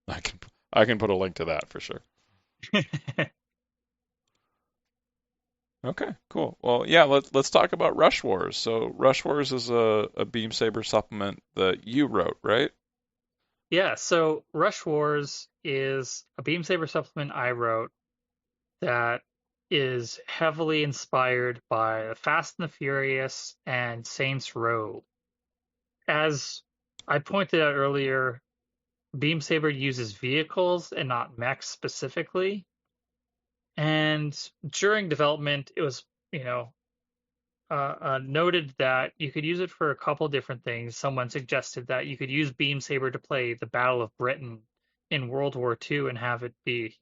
Speaker 1: I can I can put a link to that for sure. Okay, cool. Well, yeah, let's talk about Rush Wars. So Rush Wars is a Beam Saber supplement that you wrote, right?
Speaker 2: Yeah, so Rush Wars is a Beam Saber supplement I wrote that is heavily inspired by Fast and the Furious and Saints Row. As I pointed out earlier, Beam Saber uses vehicles and not mechs specifically. And during development, it was, you know, noted that you could use it for a couple different things. Someone suggested that you could use Beam Saber to play the Battle of Britain in World War II and have it be,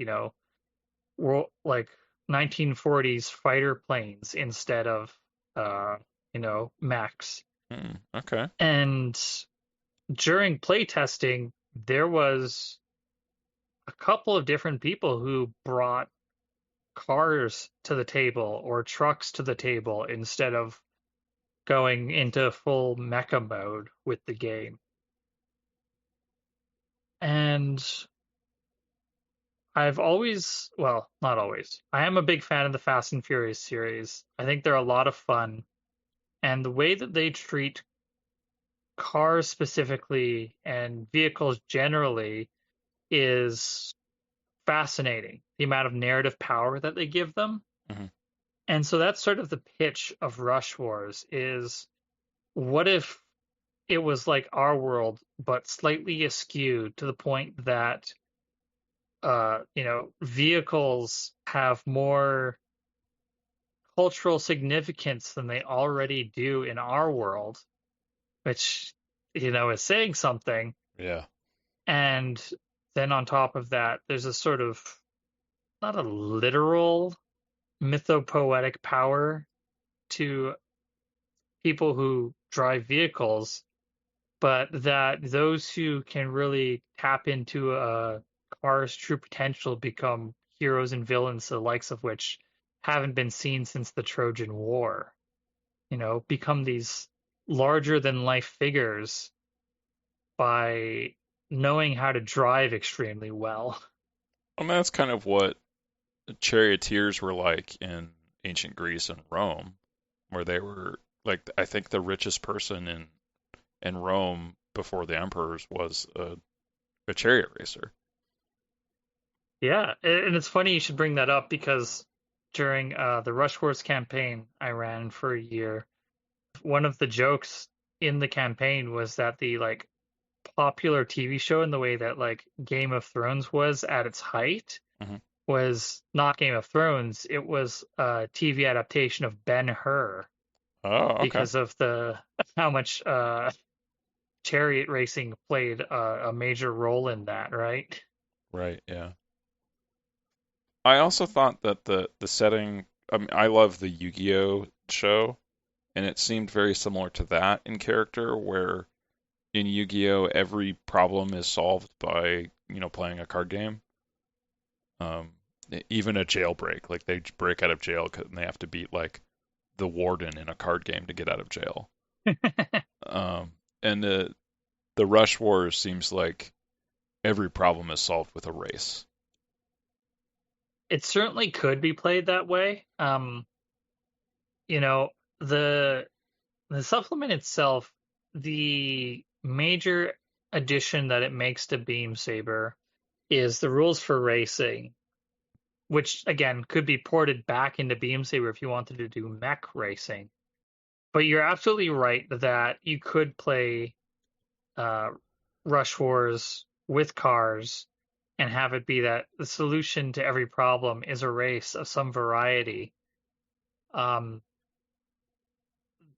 Speaker 2: world like 1940s fighter planes instead of uh, mechs.
Speaker 1: Okay.
Speaker 2: And during playtesting, there was a couple of different people who brought cars to the table or trucks to the table instead of going into full mecha mode with the game. And I've always, well, not always. I am a big fan of the Fast and Furious series. I think they're a lot of fun. And the way that they treat cars specifically and vehicles generally is fascinating. The amount of narrative power that they give them.
Speaker 1: Hmm.
Speaker 2: And so that's sort of the pitch of Rush Wars is what if it was like our world, but slightly askew to the point that vehicles have more cultural significance than they already do in our world, which, is saying something.
Speaker 1: Yeah.
Speaker 2: And then on top of that, there's a sort of not a literal mythopoetic power to people who drive vehicles, but that those who can really tap into a car's true potential become heroes and villains, the likes of which haven't been seen since the Trojan War. Become these larger than life figures by knowing how to drive extremely well.
Speaker 1: I mean, that's kind of what charioteers were like in ancient Greece and Rome, where they were like, I think the richest person in Rome before the emperors was a chariot racer.
Speaker 2: Yeah, and it's funny you should bring that up because during the Rush Wars campaign I ran for a year, one of the jokes in the campaign was that the like popular TV show in the way that like Game of Thrones was at its height
Speaker 1: Hmm.
Speaker 2: was not Game of Thrones, it was a TV adaptation of Ben-Hur
Speaker 1: Oh, okay.
Speaker 2: because of the how much chariot racing played a major role in that, right?
Speaker 1: Right, yeah. I also thought that the setting, I mean, I love the Yu-Gi-Oh show, and it seemed very similar to that in character, where in Yu-Gi-Oh every problem is solved by, playing a card game. Um, Even a jailbreak, like they break out of jail and they have to beat like the warden in a card game to get out of jail. And the Rush Wars seems like every problem is solved with a race.
Speaker 2: It certainly could be played that way. You know, the the supplement itself, the major addition that it makes to Beam Saber is the rules for racing, which again could be ported back into Beam Saber if you wanted to do mech racing. But you're absolutely right that you could play uh, Rush Wars with cars and have it be that the solution to every problem is a race of some variety. Um,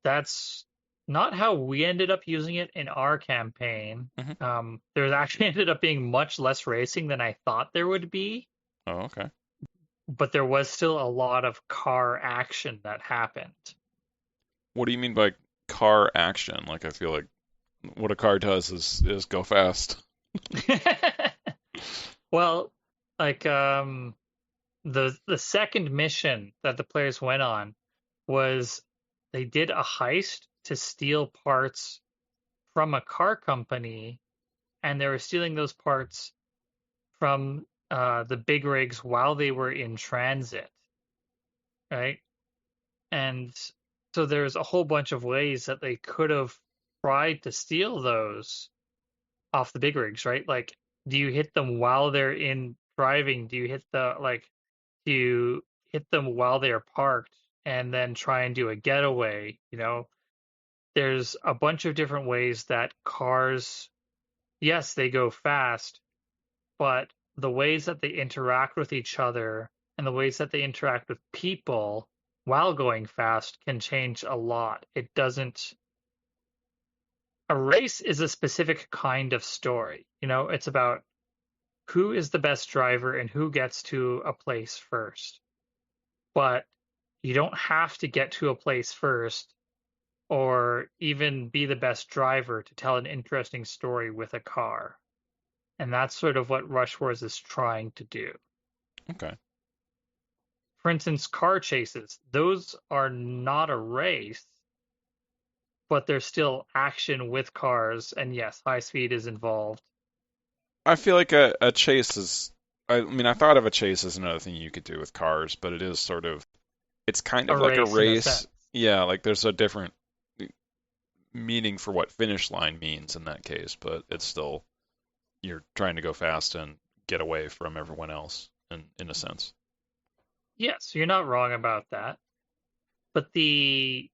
Speaker 2: that's not how we ended up using it in our campaign.
Speaker 1: Hmm.
Speaker 2: There's actually ended up being much less racing than I thought there would be,
Speaker 1: Oh, okay.
Speaker 2: but there was still a lot of car action that happened.
Speaker 1: What do you mean by car action? Like I feel like what a car does is go fast.
Speaker 2: Well, like the second mission that the players went on was they did a heist to steal parts from a car company, and they were stealing those parts from the big rigs while they were in transit, right? And so there's a whole bunch of ways that they could have tried to steal those off the big rigs, right? Like, do you hit them while they're in driving? Do you hit them while they're parked and then try and do a getaway? There's a bunch of different ways that cars, yes, they go fast, but the ways that they interact with each other and the ways that they interact with people while going fast can change a lot. It doesn't. A race is a specific kind of story. It's about who is the best driver and who gets to a place first. But you don't have to get to a place first or even be the best driver to tell an interesting story with a car. And that's sort of what Rush Wars is trying to do.
Speaker 1: Okay.
Speaker 2: For instance, car chases, those are not a race, but there's still action with cars. And yes, high speed is involved.
Speaker 1: I feel like a chase is. I mean, I thought of a chase as another thing you could do with cars, but it is sort of. It's kind
Speaker 2: A
Speaker 1: of like a
Speaker 2: race in a
Speaker 1: race.
Speaker 2: sense.
Speaker 1: Yeah, like there's a different meaning for what finish line means in that case, but it's still you're trying to go fast and get away from everyone else in a sense.
Speaker 2: Yes, you're not wrong about that. But the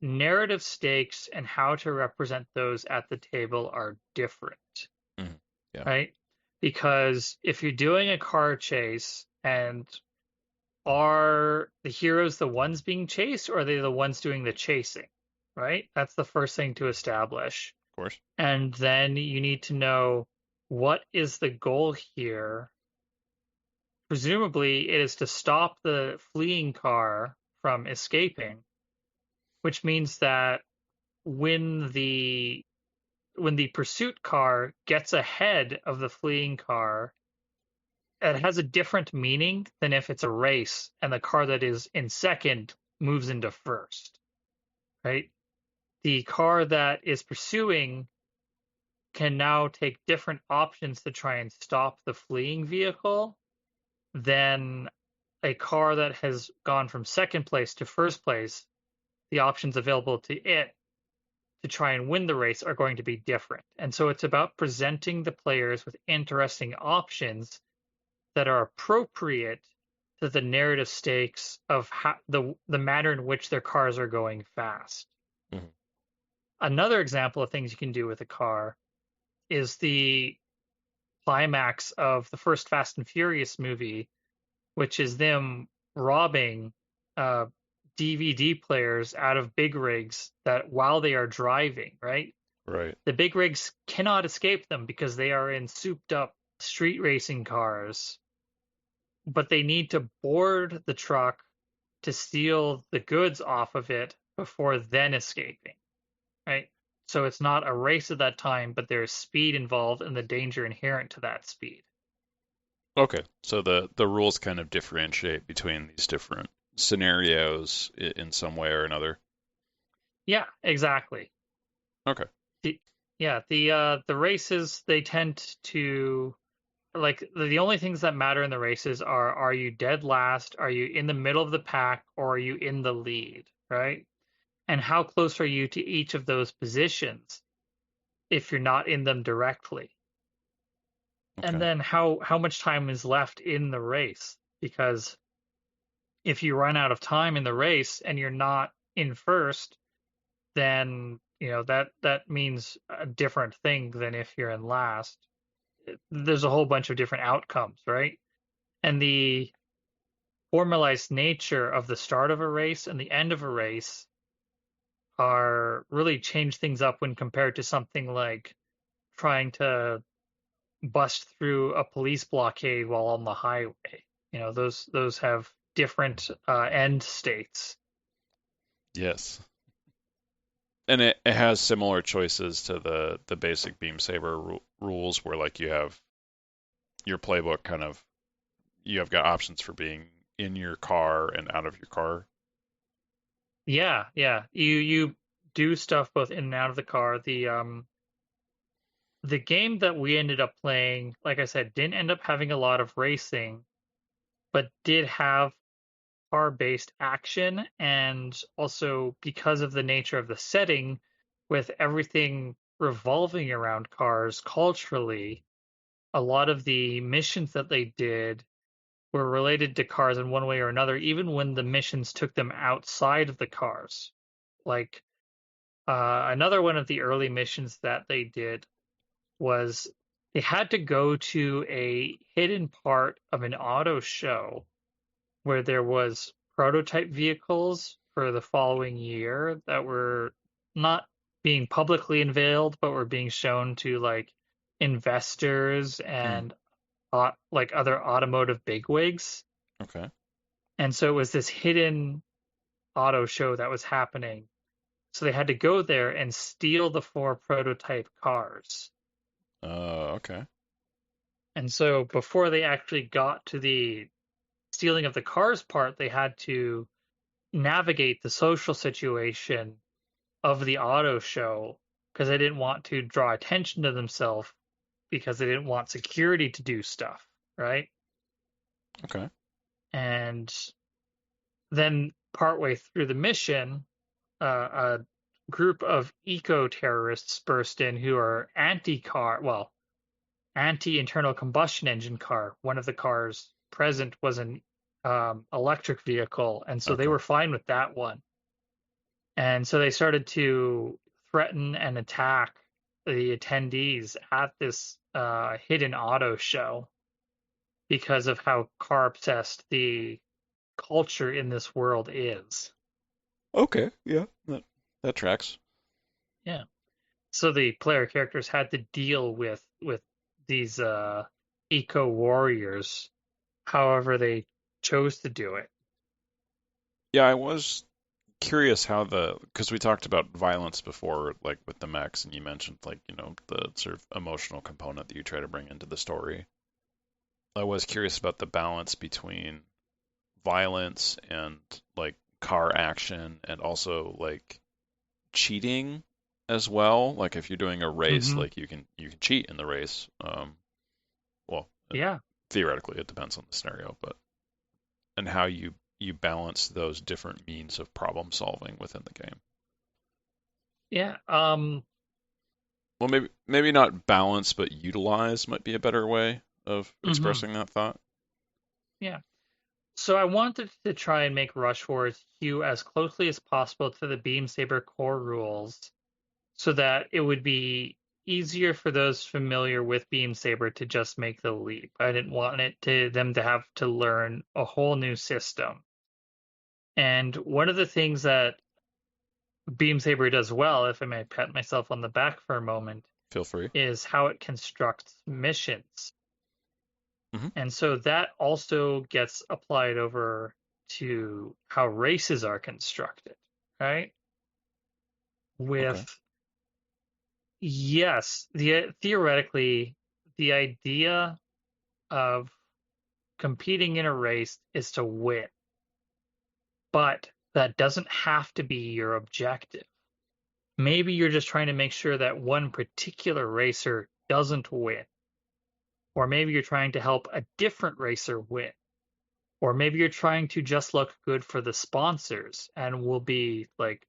Speaker 2: narrative stakes and how to represent those at the table are different,
Speaker 1: Hmm. Yeah.
Speaker 2: right? because if you're doing a car chase and are the heroes the ones being chased or are they the ones doing the chasing, right? That's the first thing to establish.
Speaker 1: Of course.
Speaker 2: And then you need to know what is the goal here. Presumably, it is to stop the fleeing car from escaping, which means that when the when the pursuit car gets ahead of the fleeing car, it has a different meaning than if it's a race and the car that is in second moves into first, right? The car that is pursuing can now take different options to try and stop the fleeing vehicle than a car that has gone from second place to first place. The options available to it to try and win the race are going to be different. And so it's about presenting the players with interesting options that are appropriate to the narrative stakes of how, the manner in which their cars are going fast.
Speaker 1: Mhm.
Speaker 2: Another example of things you can do with a car is the climax of the first Fast and Furious movie, which is them robbing uh, DVD players out of big rigs that while they are driving, right?
Speaker 1: Right.
Speaker 2: The big rigs cannot escape them because they are in souped up street racing cars, but they need to board the truck to steal the goods off of it before then escaping, right? So it's not a race at that time, but there's speed involved and the danger inherent to that speed.
Speaker 1: Okay. So the rules kind of differentiate between these different scenarios in some way or another.
Speaker 2: Yeah, exactly.
Speaker 1: Okay.
Speaker 2: The, yeah, the races they tend to like the only things that matter in the races are you dead last, are you in the middle of the pack, or are you in the lead, right? And how close are you to each of those positions if you're not in them directly? And
Speaker 1: Okay.
Speaker 2: then how much time is left in the race? Because if you run out of time in the race and you're not in first, then that means a different thing than if you're in last. There's a whole bunch of different outcomes, right? And the formalized nature of the start of a race and the end of a race are really change things up when compared to something like trying to bust through a police blockade while on the highway. Those have different end states.
Speaker 1: Yes. And it has similar choices to the basic Beam Saber rules where like you have your playbook kind of you have got options for being in your car and out of your car.
Speaker 2: Yeah, yeah. You do stuff both in and out of the car. The game that we ended up playing, like I said, didn't end up having a lot of racing, but did have car-based action, and also because of the nature of the setting, with everything revolving around cars culturally, a lot of the missions that they did were related to cars in one way or another, even when the missions took them outside of the cars. Like another one of the early missions that they did was they had to go to a hidden part of an auto show where there was prototype vehicles for the following year that were not being publicly unveiled, but were being shown to like investors
Speaker 1: Hmm.
Speaker 2: and like other automotive bigwigs.
Speaker 1: Okay.
Speaker 2: And so it was this hidden auto show that was happening. So they had to go there and steal the four prototype cars.
Speaker 1: Okay.
Speaker 2: And so before they actually got to the stealing of the cars part, they had to navigate the social situation of the auto show because they didn't want to draw attention to themselves because they didn't want security to do stuff, right?
Speaker 1: Okay.
Speaker 2: And then partway through the mission, a group of eco terrorists burst in who are anti-internal combustion engine car. One of the cars present was an electric vehicle, and so they
Speaker 1: Okay.
Speaker 2: were fine with that one. And so they started to threaten and attack the attendees at this hidden auto show because of how car obsessed the culture in this world is.
Speaker 1: Okay, yeah, that tracks.
Speaker 2: Yeah. So the player characters had to deal with these eco warriors, however they chose to do it.
Speaker 1: Yeah, I was curious how because we talked about violence before, like with the mechs, and you mentioned like, the sort of emotional component that you try to bring into the story. I was curious about the balance between violence and like car action and also like cheating as well. Like if you're doing a race,
Speaker 2: Hmm.
Speaker 1: like you can cheat in the race. Well,
Speaker 2: Yeah.
Speaker 1: theoretically it depends on the scenario, but and how you balance those different means of problem solving within the game.
Speaker 2: Yeah.
Speaker 1: Well, maybe not balance, but utilize might be a better way of
Speaker 2: Hmm.
Speaker 1: expressing that thought.
Speaker 2: Yeah. So I wanted to try and make Rush Wars hew as closely as possible to the Beam Saber core rules so that it would be easier for those familiar with Beam Saber to just make the leap. I didn't want it to them to have to learn a whole new system. And one of the things that Beam Saber does well, if I may pat myself on the back for a moment,
Speaker 1: Feel free.
Speaker 2: is how it constructs missions.
Speaker 1: Hmm.
Speaker 2: And so that also gets applied over to how races are constructed, right?
Speaker 1: Okay.
Speaker 2: With yes, theoretically, the idea of competing in a race is to win, but that doesn't have to be your objective. Maybe you're just trying to make sure that one particular racer doesn't win, or maybe you're trying to help a different racer win. Or maybe you're trying to just look good for the sponsors and will be like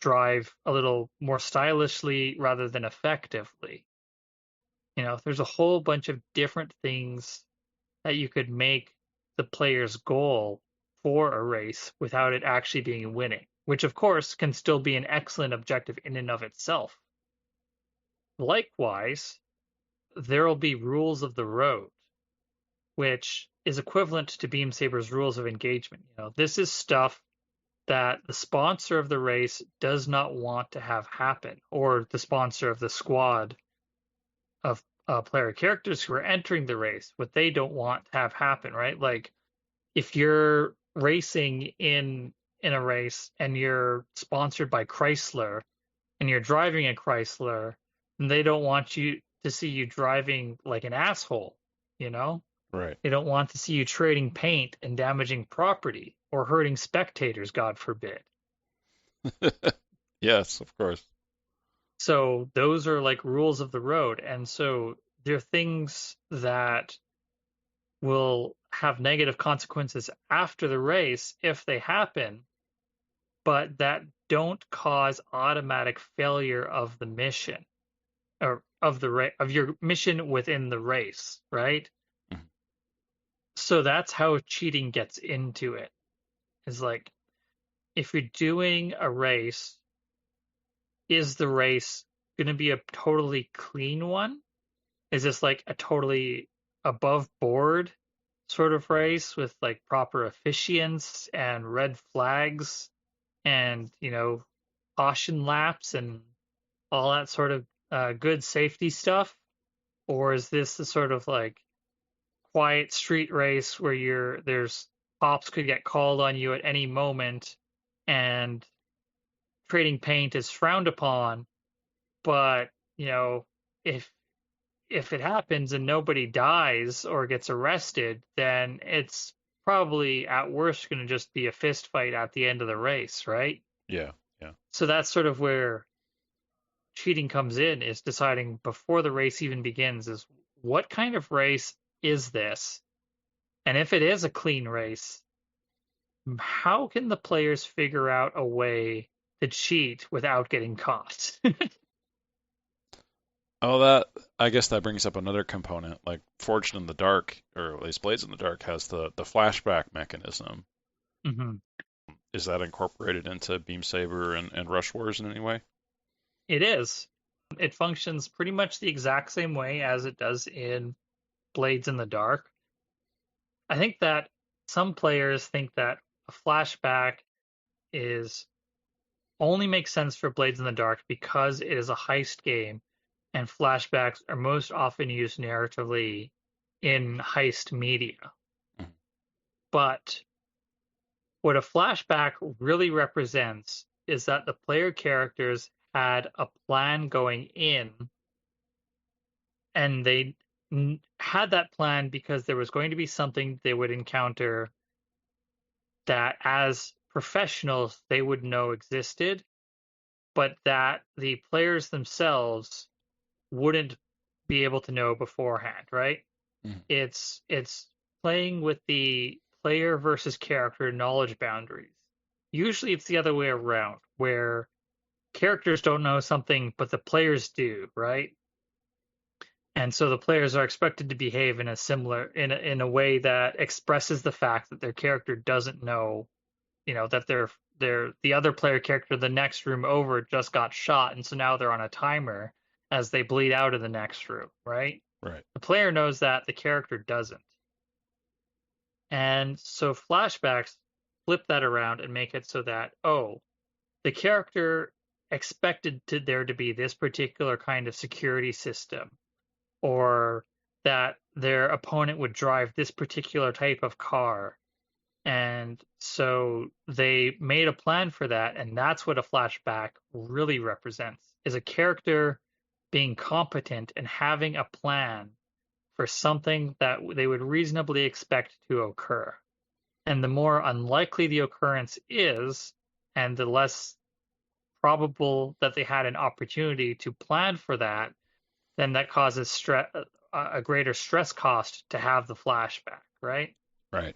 Speaker 2: drive a little more stylishly rather than effectively. There's a whole bunch of different things that you could make the player's goal for a race without it actually being winning, which of course can still be an excellent objective in and of itself. Likewise, there will be rules of the road, which is equivalent to Beam Saber's rules of engagement. This is stuff that the sponsor of the race does not want to have happen, or the sponsor of the squad of player characters who are entering the race, what they don't want to have happen, right? Like if you're racing in a race and you're sponsored by Chrysler and you're driving a Chrysler, and they don't want you to see you driving like an asshole, you know?
Speaker 1: Right.
Speaker 2: They don't want to see you trading paint and damaging property or hurting spectators, God forbid.
Speaker 1: Yes, of course.
Speaker 2: So those are like rules of the road. And so they're things that will have negative consequences after the race if they happen, but that don't cause automatic failure of the mission or of your mission within the race, right?
Speaker 1: Mhm.
Speaker 2: So that's how cheating gets into it. Is like if you're doing a race, is the race going to be a totally clean one? Is this like a totally above board sort of race with like proper officiants and red flags and, caution laps and all that sort of good safety stuff? Or is this the sort of like quiet street race where there's cops could get called on you at any moment and trading paint is frowned upon, but, if it happens and nobody dies or gets arrested, then it's probably at worst going to just be a fist fight at the end of the race, right?
Speaker 1: Yeah, yeah.
Speaker 2: So that's sort of where cheating comes in is deciding before the race even begins is what kind of race is this? And if it is a clean race, how can the players figure out a way to cheat without getting caught?
Speaker 1: Oh, I guess that brings up another component. Like Forged in the Dark, or at least Blades in the Dark, has the flashback mechanism.
Speaker 2: Hmm.
Speaker 1: Is that incorporated into Beam Saber and Rush Wars in any way?
Speaker 2: It is. It functions pretty much the exact same way as it does in Blades in the Dark. I think that some players think that a flashback is only makes sense for Blades in the Dark because it is a heist game and flashbacks are most often used narratively in heist media.
Speaker 1: Mhm.
Speaker 2: But what a flashback really represents is that the player characters had a plan going in, and they had that plan because there was going to be something they would encounter that as professionals they would know existed, but that the players themselves wouldn't be able to know beforehand, right?
Speaker 1: Mhm.
Speaker 2: It's playing with the player versus character knowledge boundaries. Usually it's the other way around, where characters don't know something, but the players do, right? And so the players are expected to behave in a similar in a way that expresses the fact that their character doesn't know, that they're the other player character the next room over just got shot, and so now they're on a timer as they bleed out of the next room, right?
Speaker 1: Right.
Speaker 2: The player knows that, the character doesn't. And so flashbacks flip that around and make it so that, oh, the character expected there to be this particular kind of security system, or that their opponent would drive this particular type of car. And so they made a plan for that, and that's what a flashback really represents, is a character being competent and having a plan for something that they would reasonably expect to occur. And the more unlikely the occurrence is, and the less probable that they had an opportunity to plan for that, then that causes a greater stress cost to have the flashback, right?
Speaker 1: Right.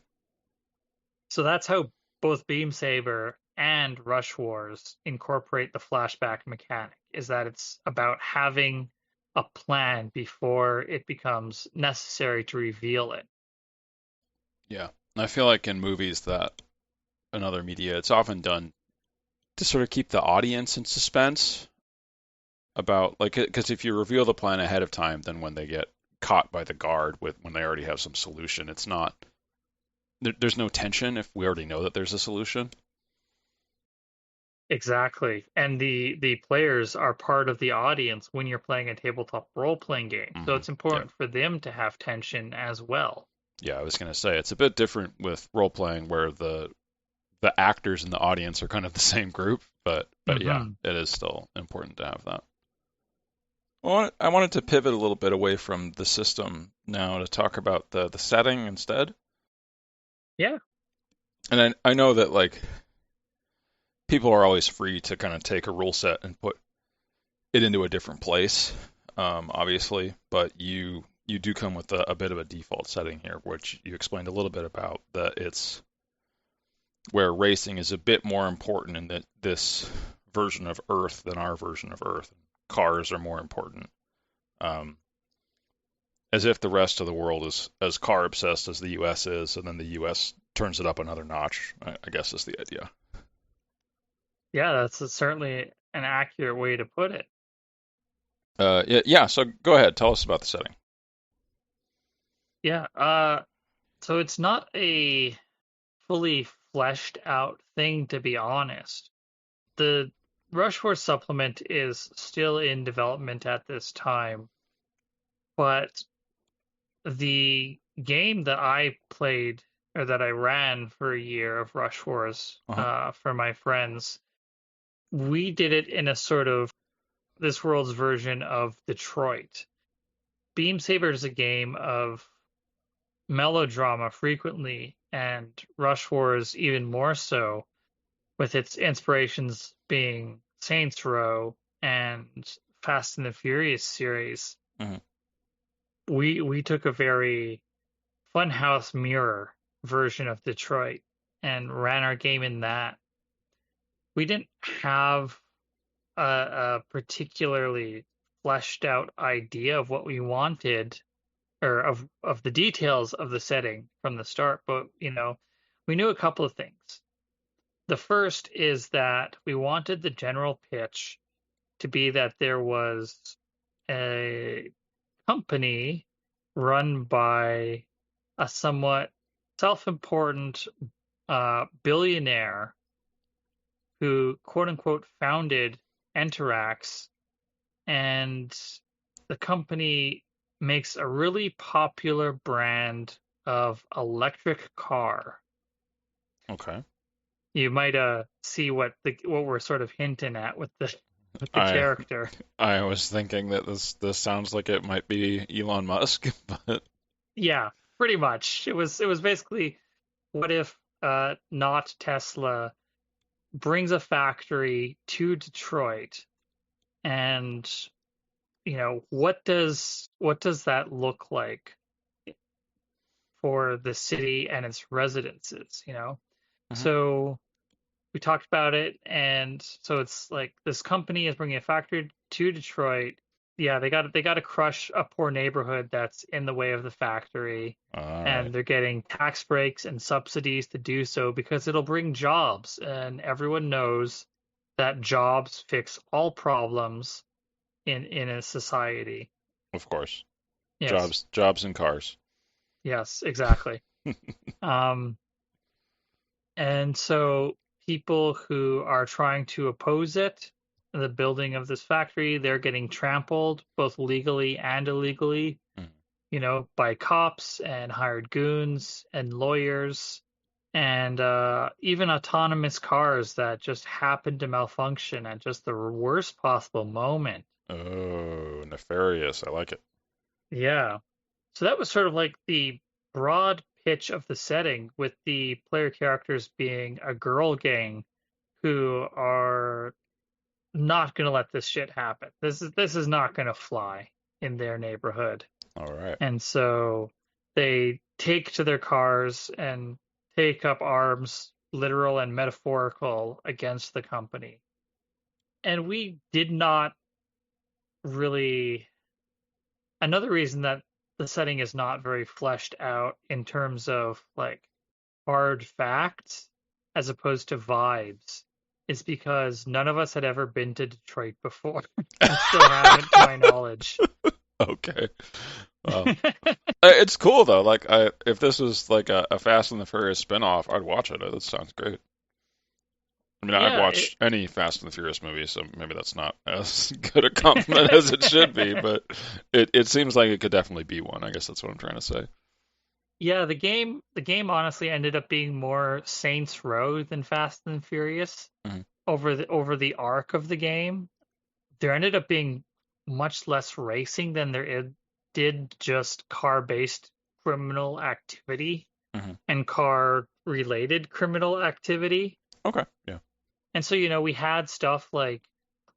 Speaker 2: So that's how both Beam Saber and Rush Wars incorporate the flashback mechanic, is that it's about having a plan before it becomes necessary to reveal it.
Speaker 1: Yeah. I feel like in movies that and other media, it's often done to sort of keep the audience in suspense about like because if you reveal the plan ahead of time, then when they get caught by the guard with when they already have some solution, it's not there's no tension if we already know that there's a solution.
Speaker 2: Exactly. And the players are part of the audience when you're playing a tabletop role-playing game. So
Speaker 1: Hmm.
Speaker 2: it's
Speaker 1: Yeah.
Speaker 2: important for them to have tension as well.
Speaker 1: Yeah, I was gonna say it's a bit different with role playing where the actors in the audience are kind of the same group, but yeah,
Speaker 2: Hmm.
Speaker 1: it is still important to have that. Well, I wanted to pivot a little bit away from the system now to talk about the setting instead.
Speaker 2: Yeah,
Speaker 1: And I know that like people are always free to kind of take a rule set and put it into a different place, obviously, but you do come with a bit of a default setting here, which you explained a little bit about that it's where racing is a bit more important in this version of Earth than our version of Earth. Cars are more important. Um, as if the rest of the world is as car obsessed as the U.S. is, and then the U.S. turns it up another notch. I guess is the idea.
Speaker 2: yeah, certainly an accurate way to put it.
Speaker 1: Yeah, yeah. So go ahead, tell us about the setting.
Speaker 2: Yeah, so it's not a fully fleshed out thing, to be honest. The Rush Force supplement is still in development at this time, but the game that I played, or that I ran for a year of Rush Wars
Speaker 1: Uh-huh.
Speaker 2: for my friends, we did it in a sort of this world's version of Detroit. Beam Saber is a game of melodrama frequently, and Rush Wars even more so, with its inspirations being Saints Row and Fast and the Furious series.
Speaker 1: Hmm.
Speaker 2: We took a very funhouse mirror version of Detroit and ran our game in that. We didn't have a particularly fleshed out idea of what we wanted, or of the details of the setting from the start, but we knew a couple of things. The first is that we wanted the general pitch to be that there was a company run by a somewhat self-important billionaire who, quote unquote, founded Interax, and the company makes a really popular brand of electric car.
Speaker 1: Okay.
Speaker 2: You might see what we're sort of hinting at with the with the
Speaker 1: I
Speaker 2: character.
Speaker 1: I was thinking that this sounds like it might be Elon Musk, but
Speaker 2: Yeah, pretty much. It was basically, what if not Tesla brings a factory to Detroit, and what does that look like for the city and its residences, you know?
Speaker 1: Mhm.
Speaker 2: So we talked about it, and so it's like this company is bringing a factory to Detroit. Yeah, they got to crush a poor neighborhood that's in the way of the factory,
Speaker 1: All right.
Speaker 2: and they're getting tax breaks and subsidies to do so because it'll bring jobs, and everyone knows that jobs fix all problems in a society.
Speaker 1: Of course.
Speaker 2: Yes,
Speaker 1: Jobs and cars.
Speaker 2: yes, exactly. Um, And so people who are trying to oppose it, the building of this factory, they're getting trampled both legally and illegally,
Speaker 1: Mhm.
Speaker 2: by cops and hired goons and lawyers, and even autonomous cars that just happen to malfunction at just the worst possible moment.
Speaker 1: Oh, nefarious. I like it.
Speaker 2: Yeah. So that was sort of like the broad pitch of the setting, with the player characters being a girl gang who are not going to let this shit happen. This is not going to fly in their neighborhood.
Speaker 1: All right.
Speaker 2: And so they take to their cars and take up arms, literal and metaphorical, against the company. And we did not really, another reason that the setting is not very fleshed out in terms of like hard facts as opposed to vibes is because none of us had ever been to Detroit before and still haven't, to my knowledge.
Speaker 1: Okay. Well, it's cool though. Like if this was like a Fast and the Furious spinoff, I'd watch it. That sounds great. I mean, I'd
Speaker 2: Yeah, it,
Speaker 1: watch any Fast and the Furious movie, so maybe that's not as good a compliment as it should be, but it seems like it could definitely be one. I guess that's what I'm trying to say.
Speaker 2: yeah, the game honestly ended up being more Saints Row than Fast and Furious
Speaker 1: Mhm.
Speaker 2: over the arc of the game. There ended up being much less racing than did just car-based criminal activity
Speaker 1: Mhm.
Speaker 2: and car-related criminal activity.
Speaker 1: Okay. Yeah.
Speaker 2: And so, we had stuff like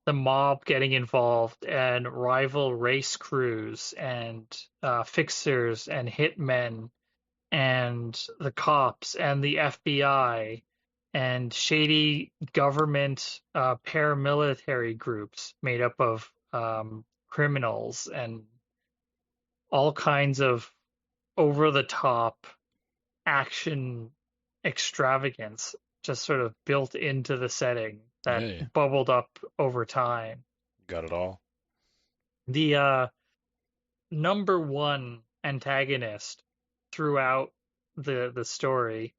Speaker 2: the mob getting involved and rival race crews and fixers and hitmen and the cops and the FBI and shady government paramilitary groups made up of criminals and all kinds of over the top action extravagance just sort of built into the setting that
Speaker 1: Hey,
Speaker 2: bubbled up over time.
Speaker 1: got it all.
Speaker 2: The number one antagonist throughout the story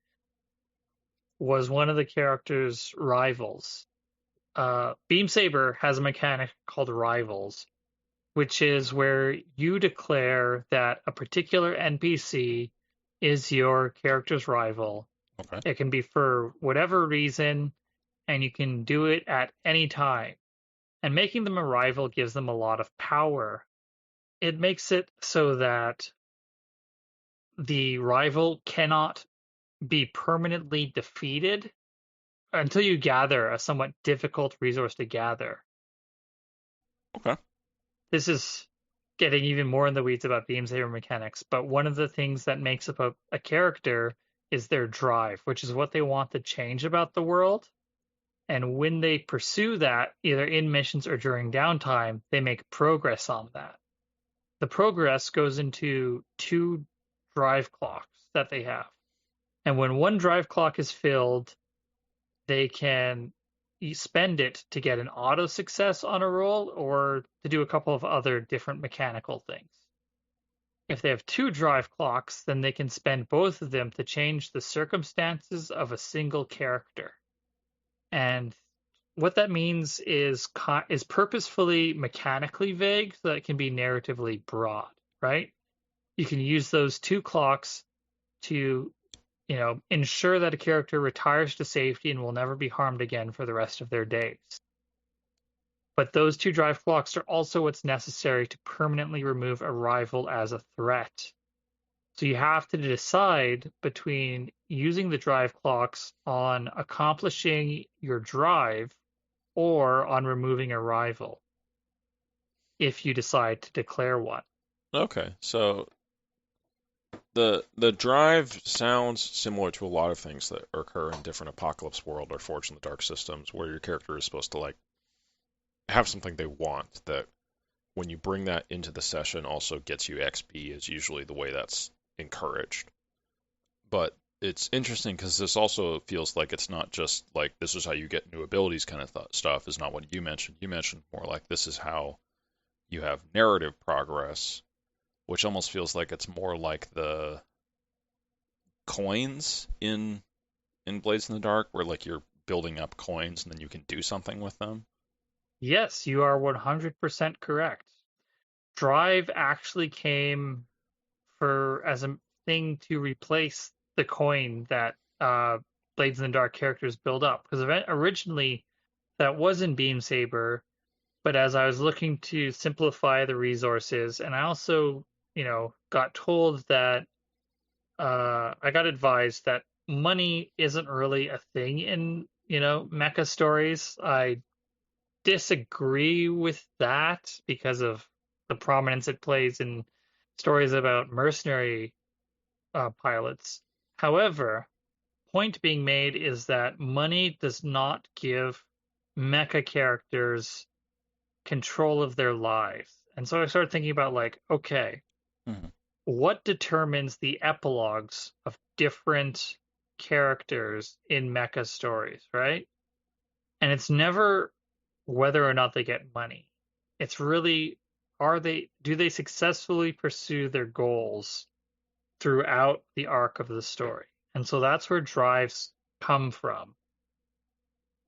Speaker 2: was one of the characters' rivals. Beam Saber has a mechanic called Rivals, which is where you declare that a particular NPC is your character's rival.
Speaker 1: Okay.
Speaker 2: It can be for whatever reason, and you can do it at any time. And making them a rival gives them a lot of power. It makes it so that the rival cannot be permanently defeated until you gather a somewhat difficult resource to gather.
Speaker 1: Okay.
Speaker 2: This is getting even more in the weeds about Beam Saber mechanics, but one of the things that makes up a character is their drive, which is what they want to change about the world. And when they pursue that, either in missions or during downtime, they make progress on that. The progress goes into two drive clocks that they have. And when one drive clock is filled, they can you spend it to get an auto success on a roll or to do a couple of other different mechanical things. If they have two drive clocks, then they can spend both of them to change the circumstances of a single character. And what that means is purposefully mechanically vague so that it can be narratively broad, right? You can use those two clocks to, ensure that a character retires to safety and will never be harmed again for the rest of their days. But those two drive clocks are also what's necessary to permanently remove a rival as a threat. So you have to decide between using the drive clocks on accomplishing your drive or on removing a rival if you decide to declare one.
Speaker 1: Okay, so the drive sounds similar to a lot of things that occur in different Apocalypse World or Forge in the Dark systems, where your character is supposed to like have something they want that when you bring that into the session also gets you XP is usually the way that's encouraged. But it's interesting because this also feels like it's not just like this is how you get new abilities kind of stuff is not what you mentioned. You mentioned more like this is how you have narrative progress, which almost feels like it's more like the coins in Blades in the Dark, where like you're building up coins and then you can do something with them.
Speaker 2: Yes, you are 100% correct. Drive actually came as a thing to replace the coin that Blades in the Dark characters build up. Because originally that was in Beam Saber, but as I was looking to simplify the resources, and I also, got told that I got advised that money isn't really a thing in, mecha stories. I disagree with that because of the prominence it plays in stories about mercenary pilots. However, point being made is that money does not give mecha characters control of their lives. And so I started thinking about like, okay,
Speaker 1: Mhm.
Speaker 2: what determines the epilogues of different characters in mecha stories, right? And it's never whether or not they get money. It's really do they successfully pursue their goals throughout the arc of the story? And so that's where drives come from.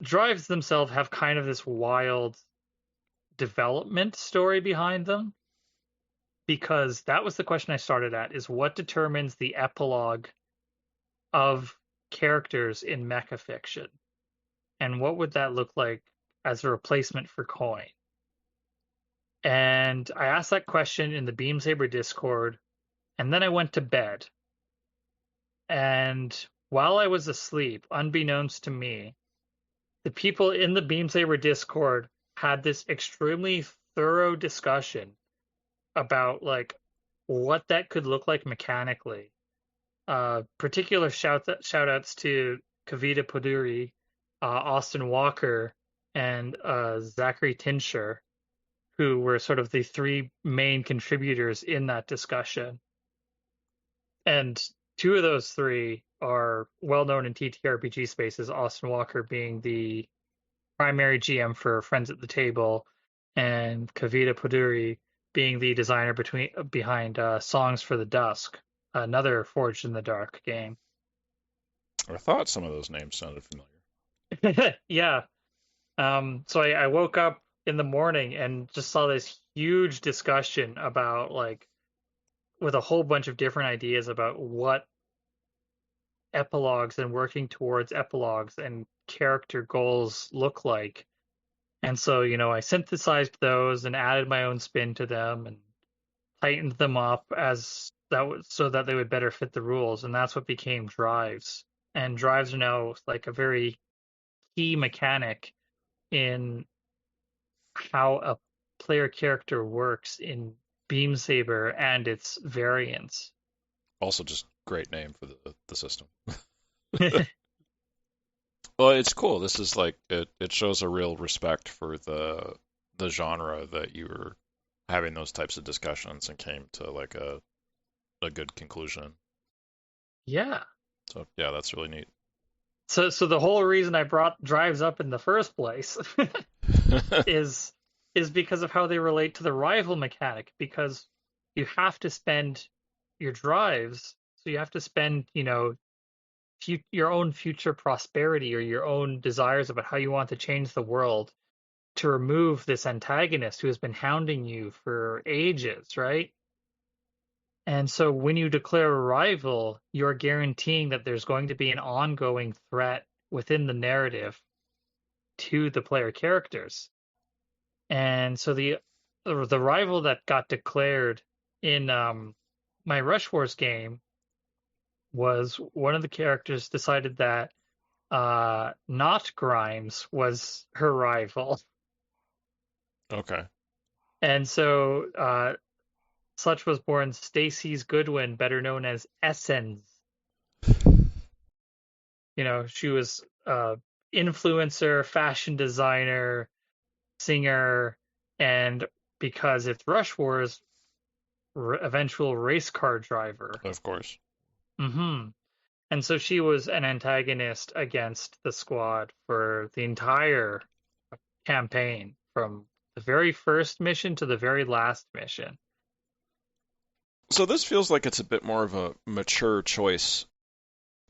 Speaker 2: Drives themselves have kind of this wild development story behind them because that was the question I started at is what determines the epilogue of characters in mecha fiction? And what would that look like as a replacement for coin? And I asked that question in the Beam Saber Discord, and then I went to bed. And while I was asleep, unbeknownst to me, the people in the Beam Saber Discord had this extremely thorough discussion about like what that could look like mechanically. Particular shout outs to Kavita Poduri, Austin Walker, and Zachary Tinscher, who were sort of the three main contributors in that discussion. And two of those three are well known in TTRPG spaces, Austin Walker being the primary GM for Friends at the Table, and Kavita Poduri being the designer behind Songs for the Dusk, another Forged in the Dark game.
Speaker 1: I thought some of those names sounded familiar.
Speaker 2: Yeah. So I woke up in the morning and just saw this huge discussion about like with a whole bunch of different ideas about what epilogues and working towards epilogues and character goals look like. And so, I synthesized those and added my own spin to them and tightened them up as that was so that they would better fit the rules. And that's what became drives. And drives are now like a very key mechanic in how a player character works in Beam Saber and its variants.
Speaker 1: Also, just great name for the system. Well, it's cool. This is like it shows a real respect for the genre that you were having those types of discussions and came to like a good conclusion.
Speaker 2: Yeah.
Speaker 1: So yeah, that's really neat.
Speaker 2: So the whole reason I brought drives up in the first place is is because of how they relate to the rival mechanic, because you have to spend your drives, so you have to spend, your own future prosperity or your own desires about how you want to change the world to remove this antagonist who has been hounding you for ages, right? And so when you declare a rival, you're guaranteeing that there's going to be an ongoing threat within the narrative to the player characters. And so the rival that got declared in my Rush Wars game was one of the characters decided that not Grimes was her rival.
Speaker 1: Okay.
Speaker 2: And so such was born Stacy's Goodwin, better known as Essence. She was influencer, fashion designer, singer, and because it's Rush Wars, eventual race car driver.
Speaker 1: Of course.
Speaker 2: Hmm. And so she was an antagonist against the squad for the entire campaign, from the very first mission to the very last mission.
Speaker 1: So this feels like it's a bit more of a mature choice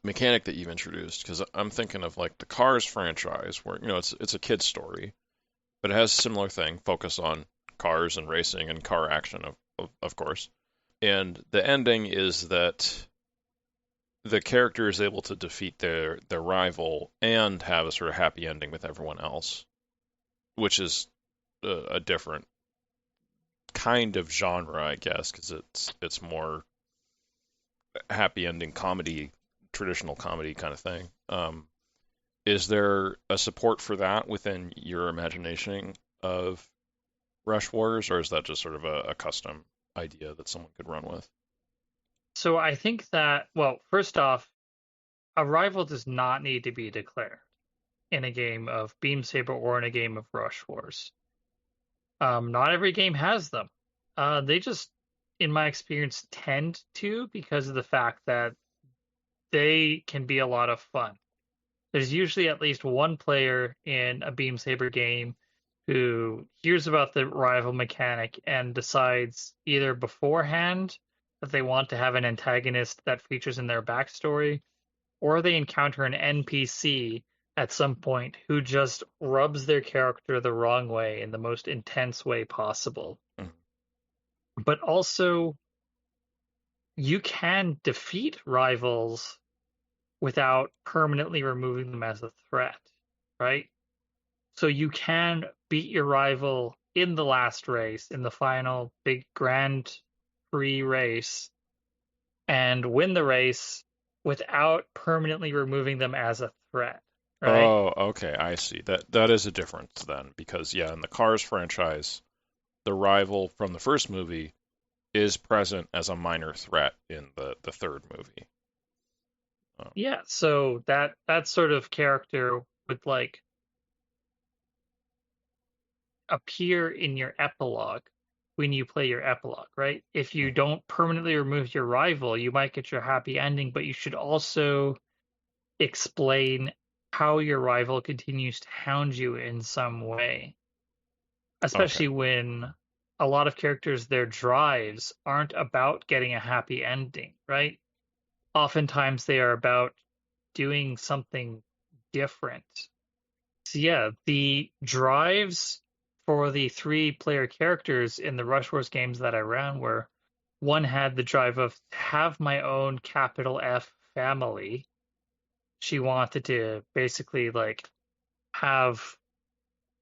Speaker 1: mechanic that you've introduced, because I'm thinking of like the Cars franchise, where it's a kid's story, but it has a similar thing, focus on cars and racing and car action, of course. And the ending is that the character is able to defeat their rival and have a sort of happy ending with everyone else, which is a different kind of genre, I guess, because it's more happy ending comedy, traditional comedy kind of thing. Is there a support for that within your imagination of Rush Wars, or is that just sort of a custom idea that someone could run with?
Speaker 2: So I think that, well, first off, a rival does not need to be declared in a game of Beam Saber or in a game of Rush Wars. Not every game has them. They just, in my experience, tend to, because of the fact that they can be a lot of fun. There's usually at least one player in a Beam Saber game who hears about the rival mechanic and decides either beforehand that they want to have an antagonist that features in their backstory, or they encounter an NPC at some point who just rubs their character the wrong way in the most intense way possible.
Speaker 1: Mhm.
Speaker 2: But also, you can defeat rivals without permanently removing them as a threat, right? So you can beat your rival in the last race, in the final big Grand Prix race, and win the race without permanently removing them as a threat, right?
Speaker 1: Oh, okay, I see. That is a difference then, because yeah, in the Cars franchise, the rival from the first movie is present as a minor threat in the third movie. Oh,
Speaker 2: Yeah, so that sort of character would like appear in your epilogue when you play your epilogue, right? If you
Speaker 1: mhm.
Speaker 2: don't permanently remove your rival, you might get your happy ending, but you should also explain how your rival continues to hound you in some way,
Speaker 1: Okay,
Speaker 2: especially when a lot of characters, their drives aren't about getting a happy ending, right? Oftentimes they are about doing something different. So yeah, the drives for the three player characters in the Rush Wars games that I ran were, one had the drive of have my own capital F family. She wanted to basically like have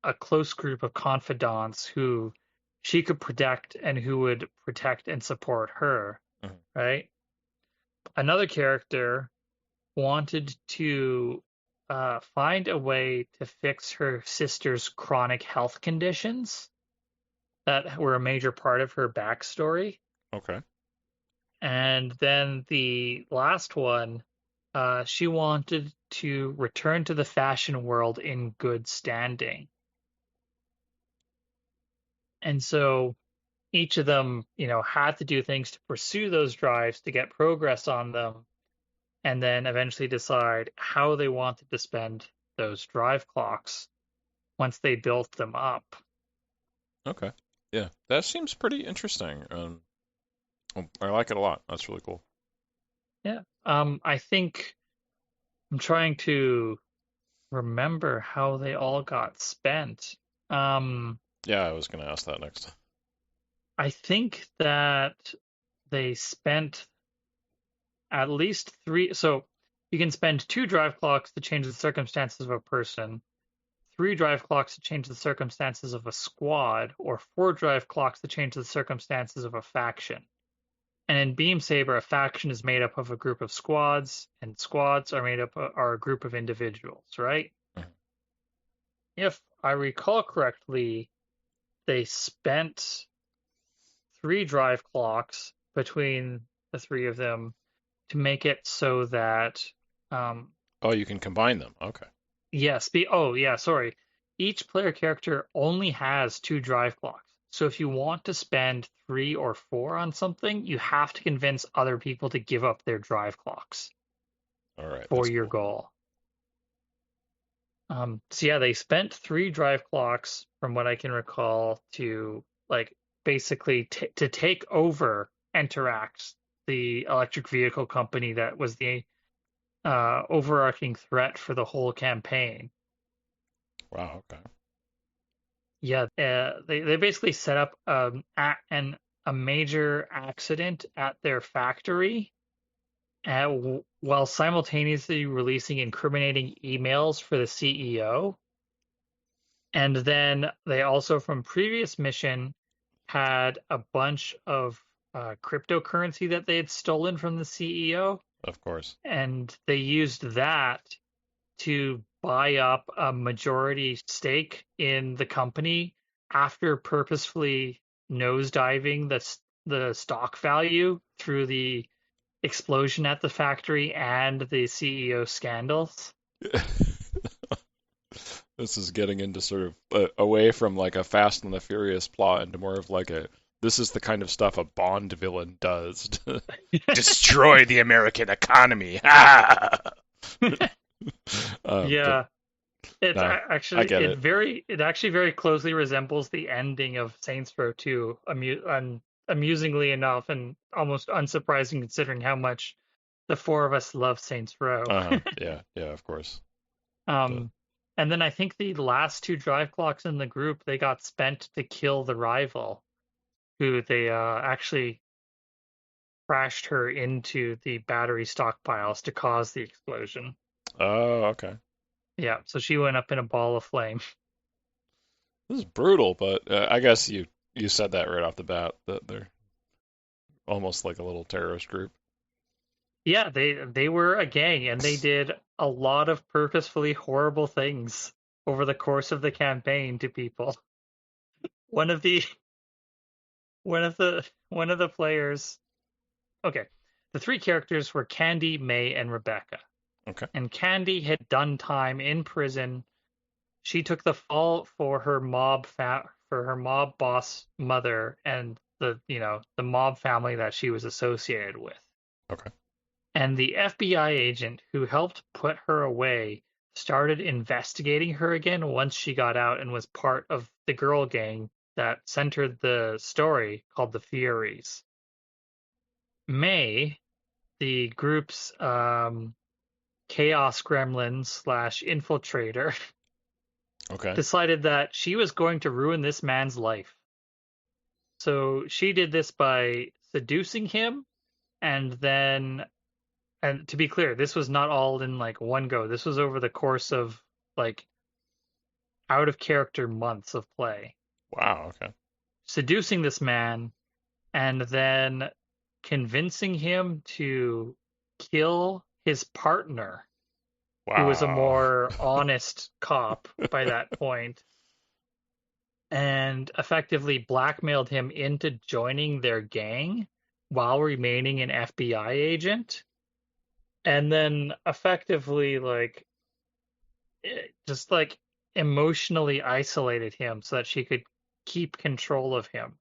Speaker 2: a close group of confidants who she could protect and who would protect and support her,
Speaker 1: mhm.
Speaker 2: right? Another character wanted to find a way to fix her sister's chronic health conditions that were a major part of her backstory.
Speaker 1: Okay.
Speaker 2: And then the last one, she wanted to return to the fashion world in good standing. And so each of them, had to do things to pursue those drives to get progress on them. and then eventually decide how they wanted to spend those drive clocks once they built them up.
Speaker 1: Okay. Yeah, that seems pretty interesting. I like it a lot. That's really cool.
Speaker 2: Yeah. I think I'm trying to remember how they all got spent. Um,
Speaker 1: Yeah, I was gonna ask that next.
Speaker 2: I think that they spent at least three. So you can spend two drive clocks to change the circumstances of a person, three drive clocks to change the circumstances of a squad, or four drive clocks to change the circumstances of a faction. And in Beam Saber, a faction is made up of a group of squads, and squads are made up are a group of individuals, right?
Speaker 1: Mhm.
Speaker 2: If I recall correctly, they spent three drive clocks between the three of them to make it so that um,
Speaker 1: Oh, you can combine them. Okay.
Speaker 2: yes, sorry. Each player character only has two drive clocks. So if you want to spend three or four on something, you have to convince other people to give up their drive clocks
Speaker 1: All right,
Speaker 2: for
Speaker 1: that's
Speaker 2: your
Speaker 1: cool.
Speaker 2: goal. So yeah, they spent three drive clocks, from what I can recall, to like basically to take over Interax, the electric vehicle company that was the overarching threat for the whole campaign.
Speaker 1: Wow. Okay.
Speaker 2: Yeah, they basically set up a major accident at their factory, while simultaneously releasing incriminating emails for the CEO. And then they also, from previous mission, had a bunch of cryptocurrency that they had stolen from the CEO,
Speaker 1: Of course.
Speaker 2: and they used that to buy up a majority stake in the company after purposefully nosediving the stock value through the explosion at the factory and the CEO scandals.
Speaker 1: This is getting into sort of away from like a Fast and the Furious plot into more of like a this is the kind of stuff a Bond villain does to destroy the American economy. But
Speaker 2: Yeah, it's
Speaker 1: no, I
Speaker 2: actually
Speaker 1: get it.
Speaker 2: it actually very closely resembles the ending of Saints Row 2, amusingly enough, and almost unsurprising considering how much the four of us love Saints Row.
Speaker 1: Yeah, yeah, of course. But
Speaker 2: Um, and then I think the last two drive clocks in the group, they got spent to kill the rival, who they actually crashed her into the battery stockpiles to cause the explosion.
Speaker 1: oh, okay.
Speaker 2: Yeah, so she went up in a ball of flame.
Speaker 1: This is brutal, but I guess you said that right off the bat that they're almost like a little terrorist group.
Speaker 2: Yeah, they were a gang, and they did a lot of purposefully horrible things over the course of the campaign to people. One of the one of the players, okay, the three characters were Candy, May, and Rebecca.
Speaker 1: Okay.
Speaker 2: And Candy had done time in prison. She took the fall for her for her mob boss mother and the mob family that she was associated with.
Speaker 1: Okay.
Speaker 2: And the FBI agent who helped put her away started investigating her again once she got out and was part of the girl gang that centered the story called the Furies. May, the group's chaos gremlin slash infiltrator,
Speaker 1: Okay.
Speaker 2: decided that she was going to ruin this man's life. So she did this by seducing him, and then, and to be clear, this was not all in like one go. This was over the course of like out of character months of play.
Speaker 1: Wow. Okay.
Speaker 2: Seducing this man and then convincing him to kill his partner, who was a
Speaker 1: Wow.
Speaker 2: more honest cop by that point, and effectively blackmailed him into joining their gang while remaining an FBI agent, and then effectively just like emotionally isolated him so that she could keep control of him.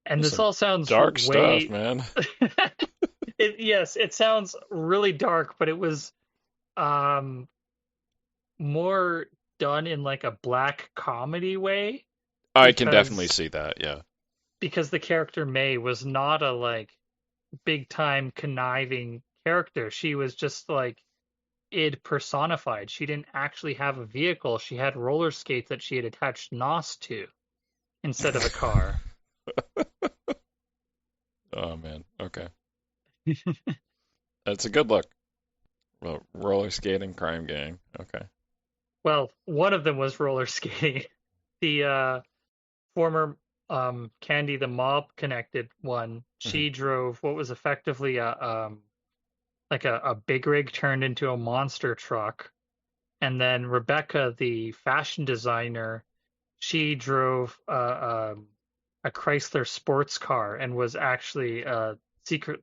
Speaker 2: And
Speaker 1: This is
Speaker 2: this
Speaker 1: some
Speaker 2: all sounds
Speaker 1: dark stuff,
Speaker 2: way
Speaker 1: man.
Speaker 2: Yes, it sounds really dark, but it was um more done in like a black comedy way
Speaker 1: I can definitely
Speaker 2: because
Speaker 1: see that. Yeah.
Speaker 2: the character May was not a like big time conniving character. She was just like id personified. She didn't actually have a vehicle. She had roller skates that she had attached NOS to instead of a car.
Speaker 1: Oh man. Okay. That's a good look. Well, roller skating crime gang. Okay.
Speaker 2: Well, one of them was roller skating. The former Candy the Mob connected one,
Speaker 1: Hmm.
Speaker 2: she drove what was effectively a like a big rig turned into a monster truck. And then Rebecca, the fashion designer, she drove a Chrysler sports car and was actually a secret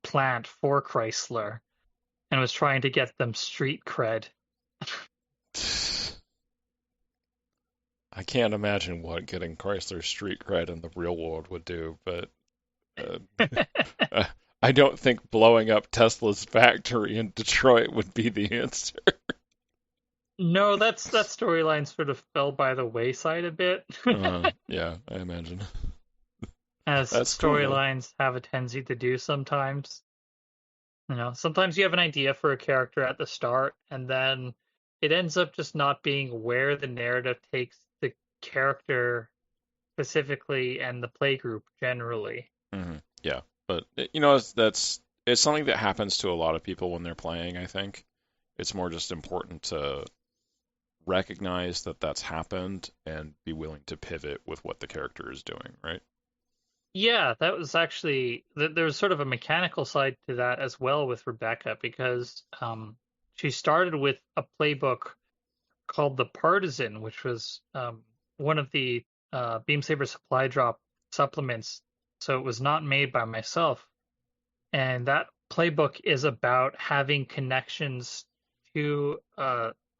Speaker 2: plant for Chrysler and was trying to get them street cred.
Speaker 1: I can't imagine what getting Chrysler street cred in the real world would do, but uh, uh, I don't think blowing up Tesla's factory in Detroit would be the answer.
Speaker 2: No, that storyline sort of fell by the wayside a bit,
Speaker 1: Yeah, I imagine.
Speaker 2: as
Speaker 1: That's cool though.
Speaker 2: storylines have a tendency to do sometimes. Sometimes you have an idea for a character at the start, and then it ends up just not being where the narrative takes the character specifically and the play group generally.
Speaker 1: Yeah, but it's something that happens to a lot of people when they're playing. I think it's more just important to recognize that that's happened and be willing to pivot with what the character is doing, right?
Speaker 2: Yeah, that was actually there was sort of a mechanical side to that as well with Rebecca because she started with a playbook called the Partisan, which was one of the Beam Saber supply drop supplements. So it was not made by myself. And that playbook is about having connections to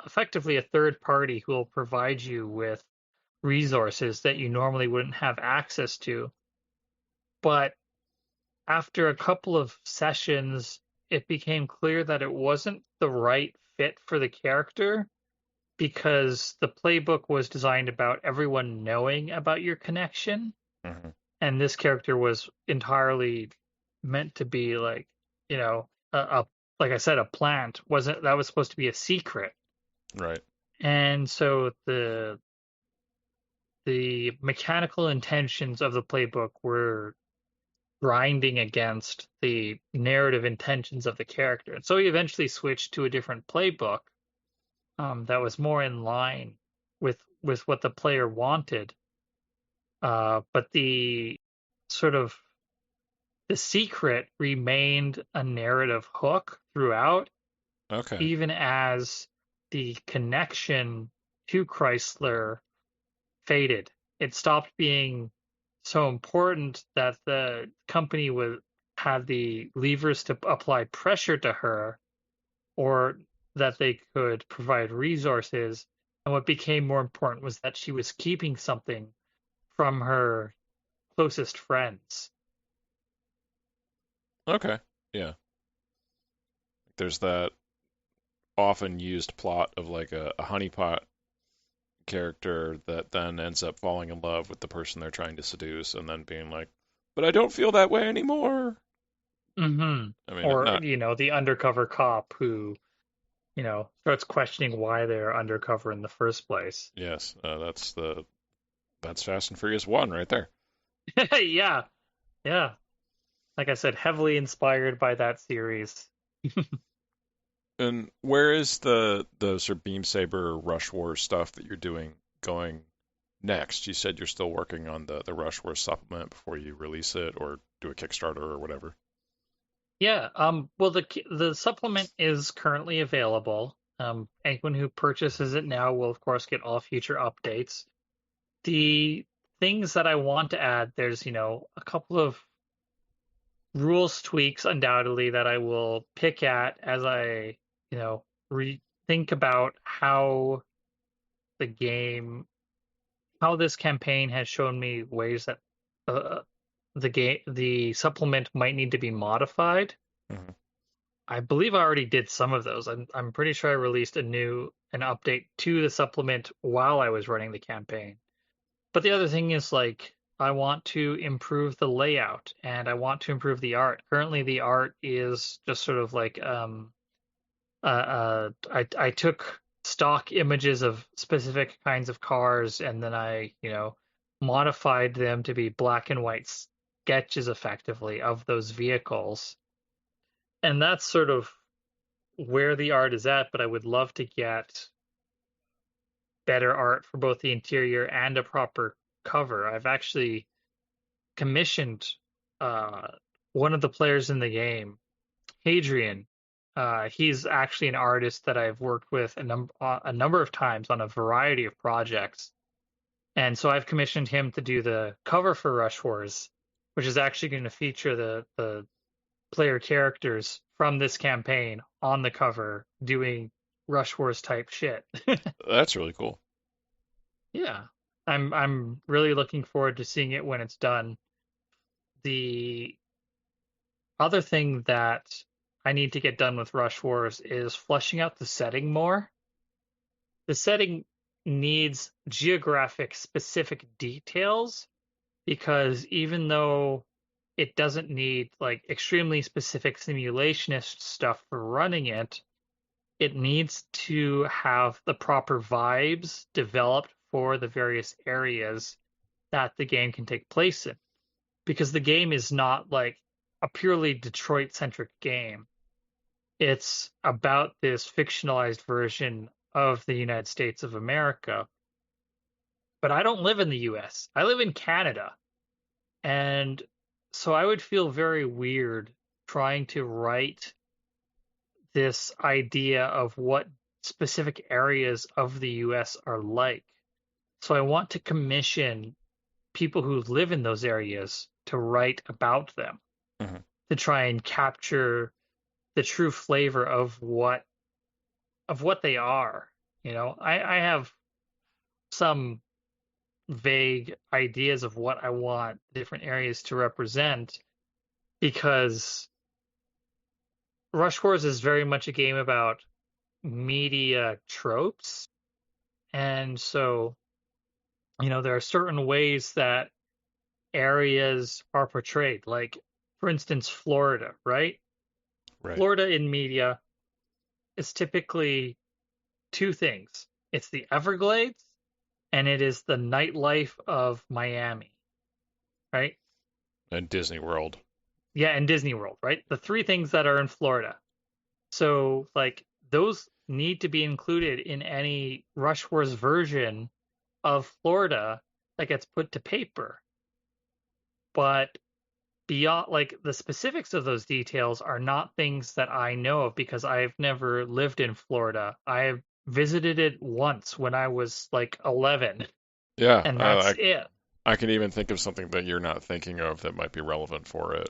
Speaker 2: effectively a third party who will provide you with resources that you normally wouldn't have access to. But after a couple of sessions, it became clear that it wasn't the right fit for the character because the playbook was designed about everyone knowing about your connection,
Speaker 1: Hmm.
Speaker 2: and this character was entirely meant to be like, a like I said, a plant wasn't that was supposed to be a secret,
Speaker 1: Right.
Speaker 2: and so the mechanical intentions of the playbook were grinding against the narrative intentions of the character, and so he eventually switched to a different playbook that was more in line with what the player wanted. But sort of the secret remained a narrative hook throughout,
Speaker 1: Okay.
Speaker 2: even as the connection to Chrysler faded. It stopped being so important that the company would have the levers to apply pressure to her or that they could provide resources. And what became more important was that she was keeping something from her closest friends.
Speaker 1: Okay. Yeah. There's that often used plot of like a honeypot character that then ends up falling in love with the person they're trying to seduce and then being like, but I don't feel that way anymore.
Speaker 2: Hmm.
Speaker 1: I mean,
Speaker 2: Or,
Speaker 1: not,
Speaker 2: the undercover cop who, starts questioning why they're undercover in the first place.
Speaker 1: yes, that's Fast and Furious 1 right there.
Speaker 2: Yeah, yeah. Like I said, heavily inspired by that series.
Speaker 1: And where is the sort of Beam Saber Rush Wars stuff that you're doing going next? You said you're still working on the Rush Wars supplement before you release it or do a Kickstarter or whatever.
Speaker 2: Yeah, well, the supplement is currently available. Anyone who purchases it now will, of course, get all future updates. The things that I want to add, there's, a couple of rules tweaks undoubtedly that I will pick at as I, think about the game, how this campaign has shown me ways that uh, the supplement might need to be modified.
Speaker 1: Hmm.
Speaker 2: I believe I already did some of those. I'm pretty sure I released an update to the supplement while I was running the campaign. But the other thing is like I want to improve the layout and I want to improve the art. Currently the art is just sort of like I took stock images of specific kinds of cars and then I modified them to be black and white sketches effectively of those vehicles. And that's sort of where the art is at, but I would love to get better art for both the interior and a proper cover. I've actually commissioned uh, one of the players in the game, Hadrian. He's actually an artist that I've worked with a number of times on a variety of projects. And so I've commissioned him to do the cover for Rush Wars, which is actually going to feature the player characters from this campaign on the cover doing Rush Wars type shit.
Speaker 1: That's really cool.
Speaker 2: Yeah. I'm really looking forward to seeing it when it's done. The other thing that I need to get done with Rush Wars is fleshing out the setting more. The setting needs geographic specific details because even though it doesn't need like extremely specific simulationist stuff for running it, it needs to have the proper vibes developed for the various areas that the game can take place in. Because the game is not like a purely Detroit centric game. It's about this fictionalized version of the United States of America. But I don't live in the US. I live in Canada. And so I would feel very weird trying to write this idea of what specific areas of the US are like. So I want to commission people who live in those areas to write about them,
Speaker 1: Hmm.
Speaker 2: to try and capture the true flavor of what they are. I have some vague ideas of what I want different areas to represent because Rush Wars is very much a game about media tropes. And so, there are certain ways that areas are portrayed. Like, for instance, Florida, right?
Speaker 1: Right.
Speaker 2: Florida in media is typically two things. It's the Everglades and it is the nightlife of Miami, right?
Speaker 1: And Disney World.
Speaker 2: Yeah, and Disney World, right? The three things that are in Florida. So, like, those need to be included in any Rush Wars version of Florida that gets put to paper. But beyond, like, the specifics of those details are not things that I know of because I've never lived in Florida. I've visited it once when I was like 11,
Speaker 1: Yeah,
Speaker 2: and that's it.
Speaker 1: I can even think of something that you're not thinking of that might be relevant for it.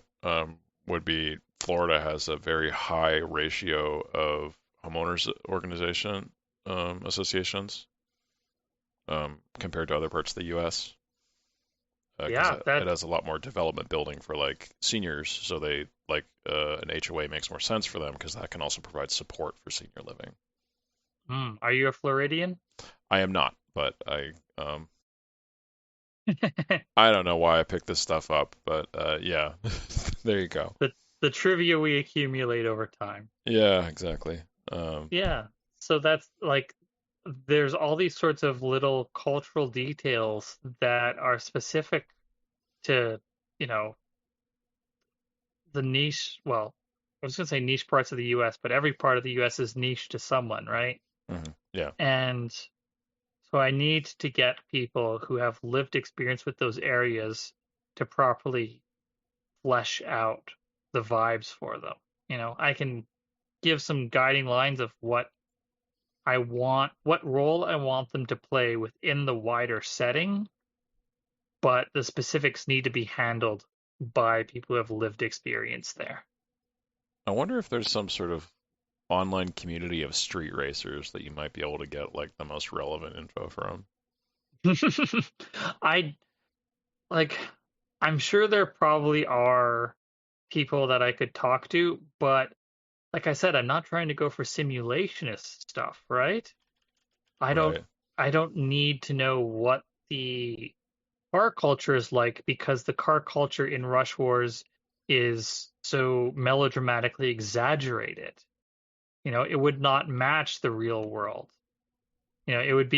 Speaker 1: Would be Florida has a very high ratio of homeowners organization associations compared to other parts of the U.S. Because
Speaker 2: Yeah,
Speaker 1: it
Speaker 2: that
Speaker 1: has a lot more development building for like seniors, so they like an HOA makes more sense for them because that can also provide support for senior living.
Speaker 2: Are you a Floridian?
Speaker 1: I am not, but I don't know why I picked this stuff up, but yeah, there you go.
Speaker 2: The trivia we accumulate over time.
Speaker 1: Yeah, exactly.
Speaker 2: Yeah. So that's like there's all these sorts of little cultural details that are specific to, you know, the niche, well, I was gonna say niche parts of the US, but every part of the US is niche to someone, right?
Speaker 1: Yeah.
Speaker 2: And so I need to get people who have lived experience with those areas to properly flesh out the vibes for them. I can give some guiding lines of what role I want them to play within the wider setting, but the specifics need to be handled by people who have lived experience there.
Speaker 1: I wonder if there's some sort of online community of street racers that you might be able to get like the most relevant info from.
Speaker 2: I like. I'm sure there probably are people that I could talk to, but like I said, I'm not trying to go for simulationist stuff, right? I don't
Speaker 1: Right.
Speaker 2: I don't need to know what the car culture is like because the car culture in Rush Wars is so melodramatically exaggerated. It would not match the real world. It would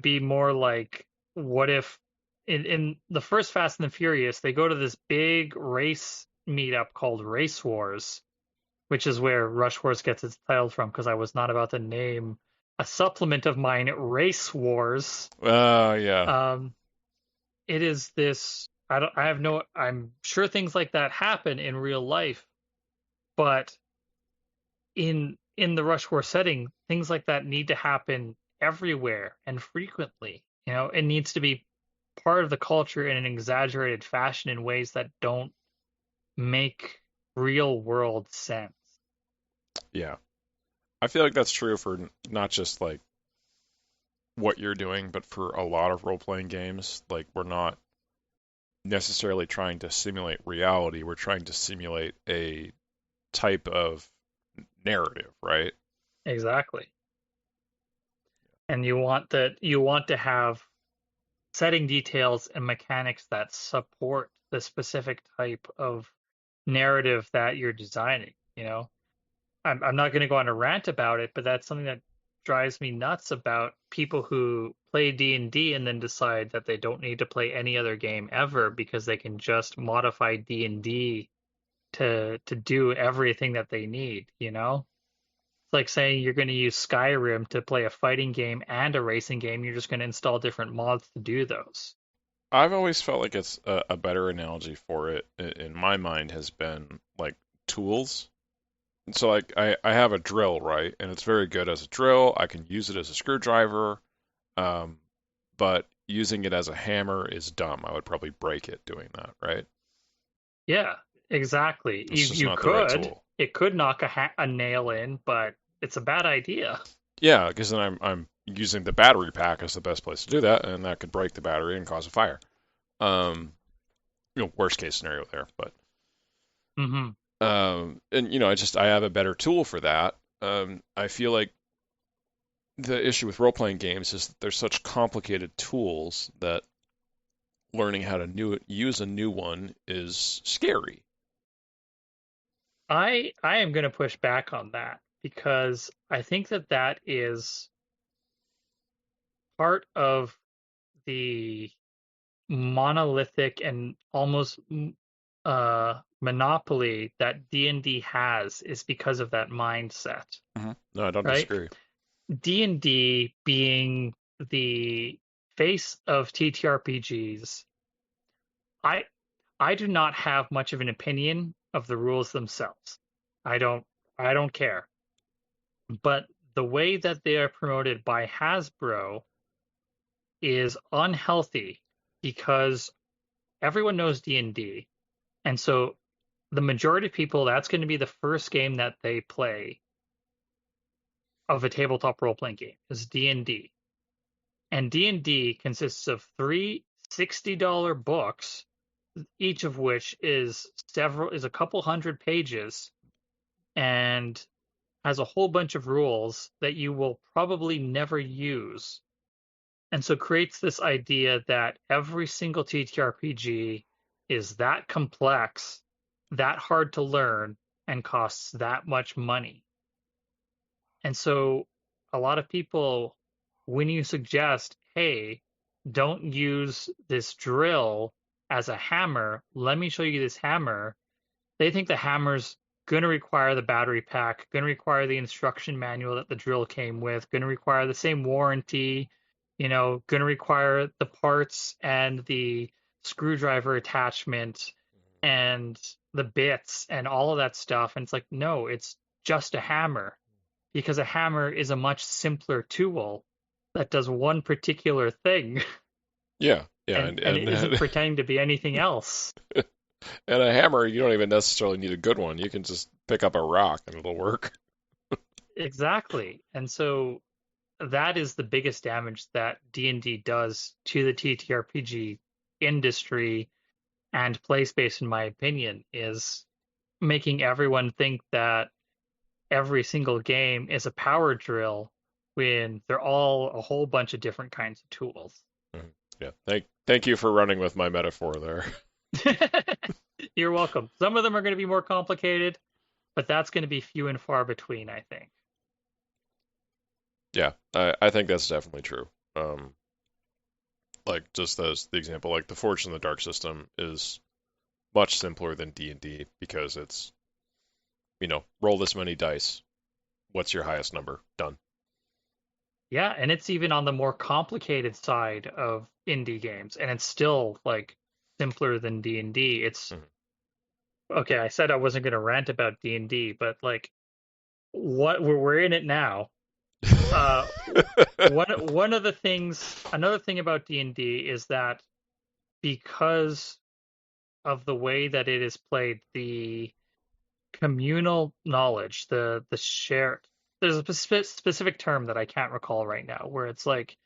Speaker 2: be more like what if in the first Fast and the Furious they go to this big race meetup called Race Wars, which is where Rush Wars gets its title from because I was not about to name a supplement of mine Race Wars.
Speaker 1: Yeah.
Speaker 2: Um, it is this. I don't. I have no. I'm sure things like that happen in real life, but in the Rush War setting, things like that need to happen everywhere and frequently. It needs to be part of the culture in an exaggerated fashion in ways that don't make real world sense.
Speaker 1: Yeah. I feel like that's true for not just like what you're doing, but for a lot of role playing games. Like, we're not necessarily trying to simulate reality, we're trying to simulate a type of narrative, right?
Speaker 2: Exactly. And you want to have setting details and mechanics that support the specific type of narrative that you're designing. I'm not going to go on a rant about it, but that's something that drives me nuts about people who play D&D and then decide that they don't need to play any other game ever because they can just modify D&D to do everything that they need. It's like saying you're going to use Skyrim to play a fighting game and a racing game. You're just going to install different mods to do those.
Speaker 1: I've always felt like it's a better analogy for it in my mind has been like tools. And so like I have a drill, right? And it's very good as a drill. I can use it as a screwdriver. Um, but using it as a hammer is dumb. I would probably break it doing that, right?
Speaker 2: Yeah, exactly.
Speaker 1: It's
Speaker 2: You
Speaker 1: just
Speaker 2: you
Speaker 1: not the right
Speaker 2: could
Speaker 1: tool.
Speaker 2: it could knock a nail in, but it's a bad idea.
Speaker 1: Yeah, because then I'm using the battery pack as the best place to do that, and that could break the battery and cause a fire. Um, worst case scenario there, but
Speaker 2: Hmm.
Speaker 1: and I have a better tool for that. I feel like the issue with role playing games is that they're such complicated tools that learning how to use a new one is scary.
Speaker 2: I am going to push back on that because I think that is part of the monolithic and almost monopoly that D&D has is because of that mindset,
Speaker 1: No, I don't
Speaker 2: right?
Speaker 1: disagree.
Speaker 2: D&D being the face of TTRPGs, I I do not have much of an opinion of the rules themselves. I don't I don't care. But the way that they are promoted by Hasbro is unhealthy because everyone knows D&D. And so the majority of people, that's going to be the first game that they play of a tabletop role-playing game is D&D. And D&D consists of three $60 books, each of which is a couple hundred pages and has a whole bunch of rules that you will probably never use. And so creates this idea that every single TTRPG is that complex, that hard to learn, and costs that much money. And so a lot of people, when you suggest, hey, don't use this drill as a hammer, let me show you this hammer, they think the hammer's going to require the battery pack, going to require the instruction manual that the drill came with, going to require the same warranty, going to require the parts and the screwdriver attachment and the bits and all of that stuff. And it's like, no, it's just a hammer because a hammer is a much simpler tool that does one particular thing
Speaker 1: Yeah, yeah,
Speaker 2: and it isn't pretending to be anything else.
Speaker 1: and a hammer, you don't even necessarily need a good one. You can just pick up a rock and it'll work.
Speaker 2: Exactly. And so that is the biggest damage that D&D does to the TTRPG industry and play space, in my opinion, is making everyone think that every single game is a power drill when they're all a whole bunch of different kinds of tools.
Speaker 3: Mhm. Yeah. Thank you for running with my metaphor there.
Speaker 2: You're welcome. Some of them are going to be more complicated, but that's going to be few and far between, I think.
Speaker 3: Yeah, I think that's definitely true. Like just as the example, like the Forged in the Dark system is much simpler than D&D because it's, roll this many dice. What's your highest number? Done.
Speaker 2: Yeah, and it's even on the more complicated side of indie games, and it's still like simpler than D&D. It's
Speaker 3: Mhm.
Speaker 2: okay, I said I wasn't going to rant about D&D, but like what we're in it now. Uh one of the things another thing about D&D is that because of the way that it is played, the communal knowledge, the shared there's a specific term that I can't recall right now where it's like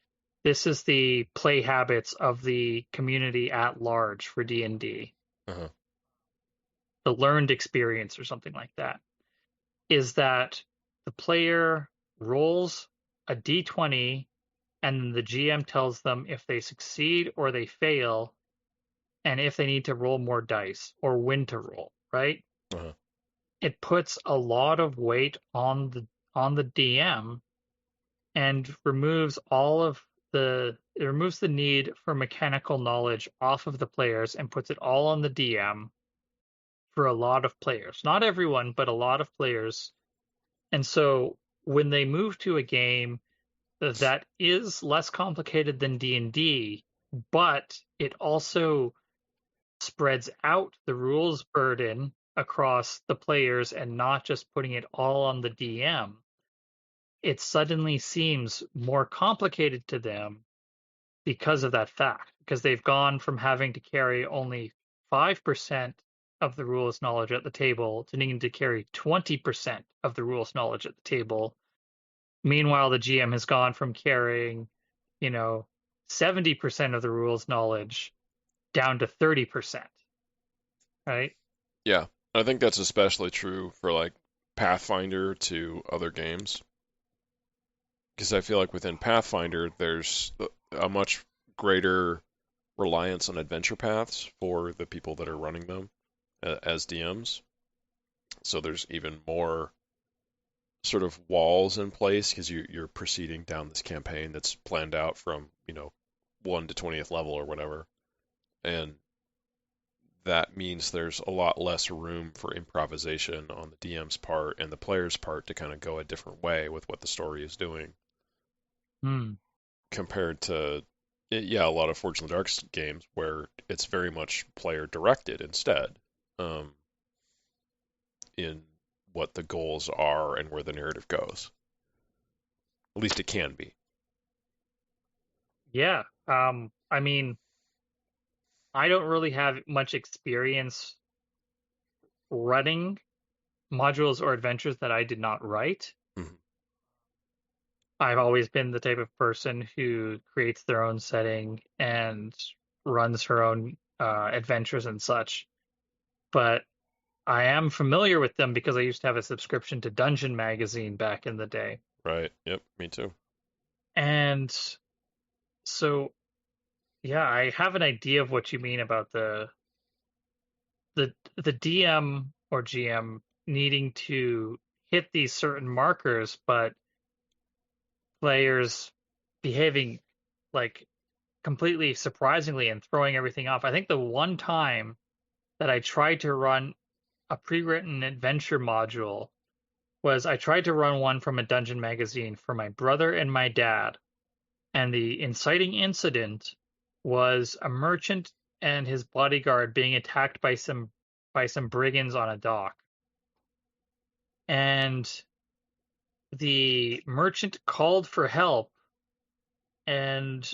Speaker 2: this is the play habits of the community at large for D&D,
Speaker 3: Uh-huh.
Speaker 2: the learned experience or something like that, is that the player rolls a d20 and the GM tells them if they succeed or they fail and if they need to roll more dice or when to roll, right?
Speaker 3: Uh-huh.
Speaker 2: It puts a lot of weight on the DM and removes all of it removes the need for mechanical knowledge off of the players and puts it all on the DM for a lot of players. Not everyone, but a lot of players. And so when they move to a game that is less complicated than D&D, but it also spreads out the rules burden across the players and not just putting it all on the DM, it suddenly seems more complicated to them because of that fact, because they've gone from having to carry only 5% of the rules knowledge at the table to needing to carry 20% of the rules knowledge at the table. Meanwhile, the GM has gone from carrying, you know, 70% of the rules knowledge down to 30%, right?
Speaker 3: Yeah, I think that's especially true for like Pathfinder to other games because I feel like within Pathfinder there's a much greater reliance on adventure paths for the people that are running them as DMs. So there's even more sort of walls in place because you're proceeding down this campaign that's planned out from 1 to 20th level or whatever, and that means there's a lot less room for improvisation on the DM's part and the player's part to kind of go a different way with what the story is doing
Speaker 2: Hmm.
Speaker 3: compared to yeah, a lot of Fortune Dark games where it's very much player directed instead, um, in what the goals are and where the narrative goes. At least it can be.
Speaker 2: Yeah. I mean, I don't really have much experience running modules or adventures that I did not write.
Speaker 3: Mhm.
Speaker 2: I've always been the type of person who creates their own setting and runs her own adventures and such. But I am familiar with them because I used to have a subscription to Dungeon Magazine back in the day.
Speaker 3: Right. Yep. Me too.
Speaker 2: And so, yeah, I have an idea of what you mean about the DM or GM needing to hit these certain markers, but players behaving like completely surprisingly and throwing everything off. I think the one time that I tried to run a pre-written adventure module was I tried to run one from a dungeon magazine for my brother and my dad. And the inciting incident was a merchant and his bodyguard being attacked by some brigands on a dock. And the merchant called for help and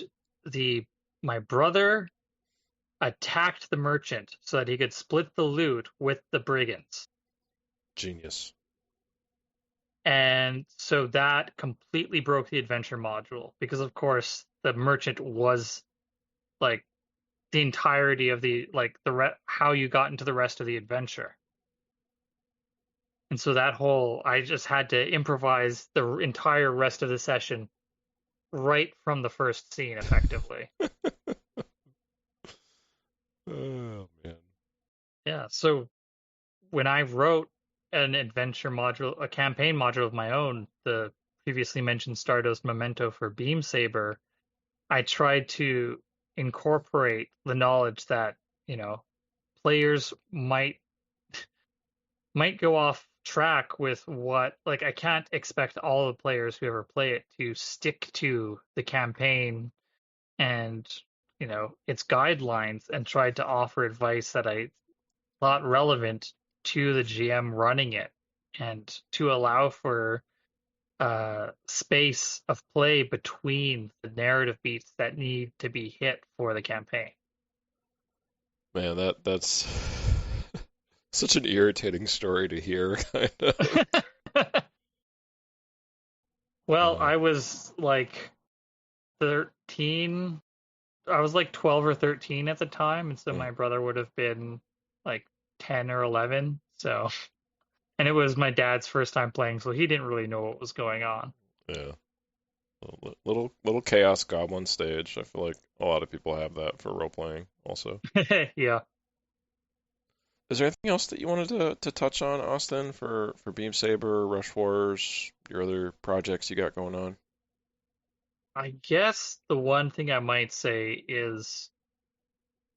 Speaker 2: the my brother attacked the merchant so that he could split the loot with the brigands.
Speaker 3: Genius.
Speaker 2: And so that completely broke the adventure module because, of course, the merchant was like the entirety of the how you got into the rest of the adventure. And so I just had to improvise the entire rest of the session right from the first scene, effectively.
Speaker 3: Oh man.
Speaker 2: Yeah, so when I wrote an adventure module, a campaign module of my own, the previously mentioned Stardust Memento for Beam Saber, I tried to incorporate the knowledge that, players might go off track with what, like, I can't expect all the players who ever play it to stick to the campaign and, its guidelines, and tried to offer advice that I thought relevant to the GM running it, and to allow for space of play between the narrative beats that need to be hit for the campaign.
Speaker 3: Man, that's such an irritating story to hear, kind of.
Speaker 2: Well,
Speaker 3: Uh,
Speaker 2: I was like 13. I was like 12 or 13 at the time, and so
Speaker 3: mm,
Speaker 2: my brother would have been like 10 or 11. So, and it was my dad's first time playing, so he didn't really know what was going on.
Speaker 3: yeah. Little chaos goblin stage. I feel like a lot of people have that for role playing also.
Speaker 2: Yeah.
Speaker 3: Is there anything else that you wanted to touch on, Austin, for Beam Saber, Rush Wars, your other projects you got going on?
Speaker 2: I guess the one thing I might say is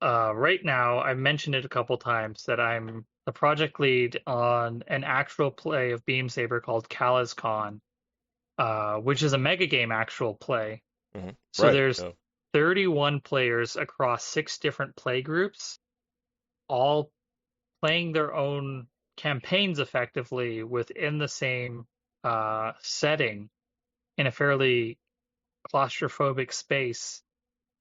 Speaker 2: right now, I've mentioned it a couple times that I'm the project lead on an actual play of Beam Saber called Con, which is a mega game actual play.
Speaker 3: Hmm.
Speaker 2: So
Speaker 3: Right.
Speaker 2: there's
Speaker 3: Yeah.
Speaker 2: 31 players across 6 different play groups, all playing their own campaigns effectively within the same setting in a fairly claustrophobic space.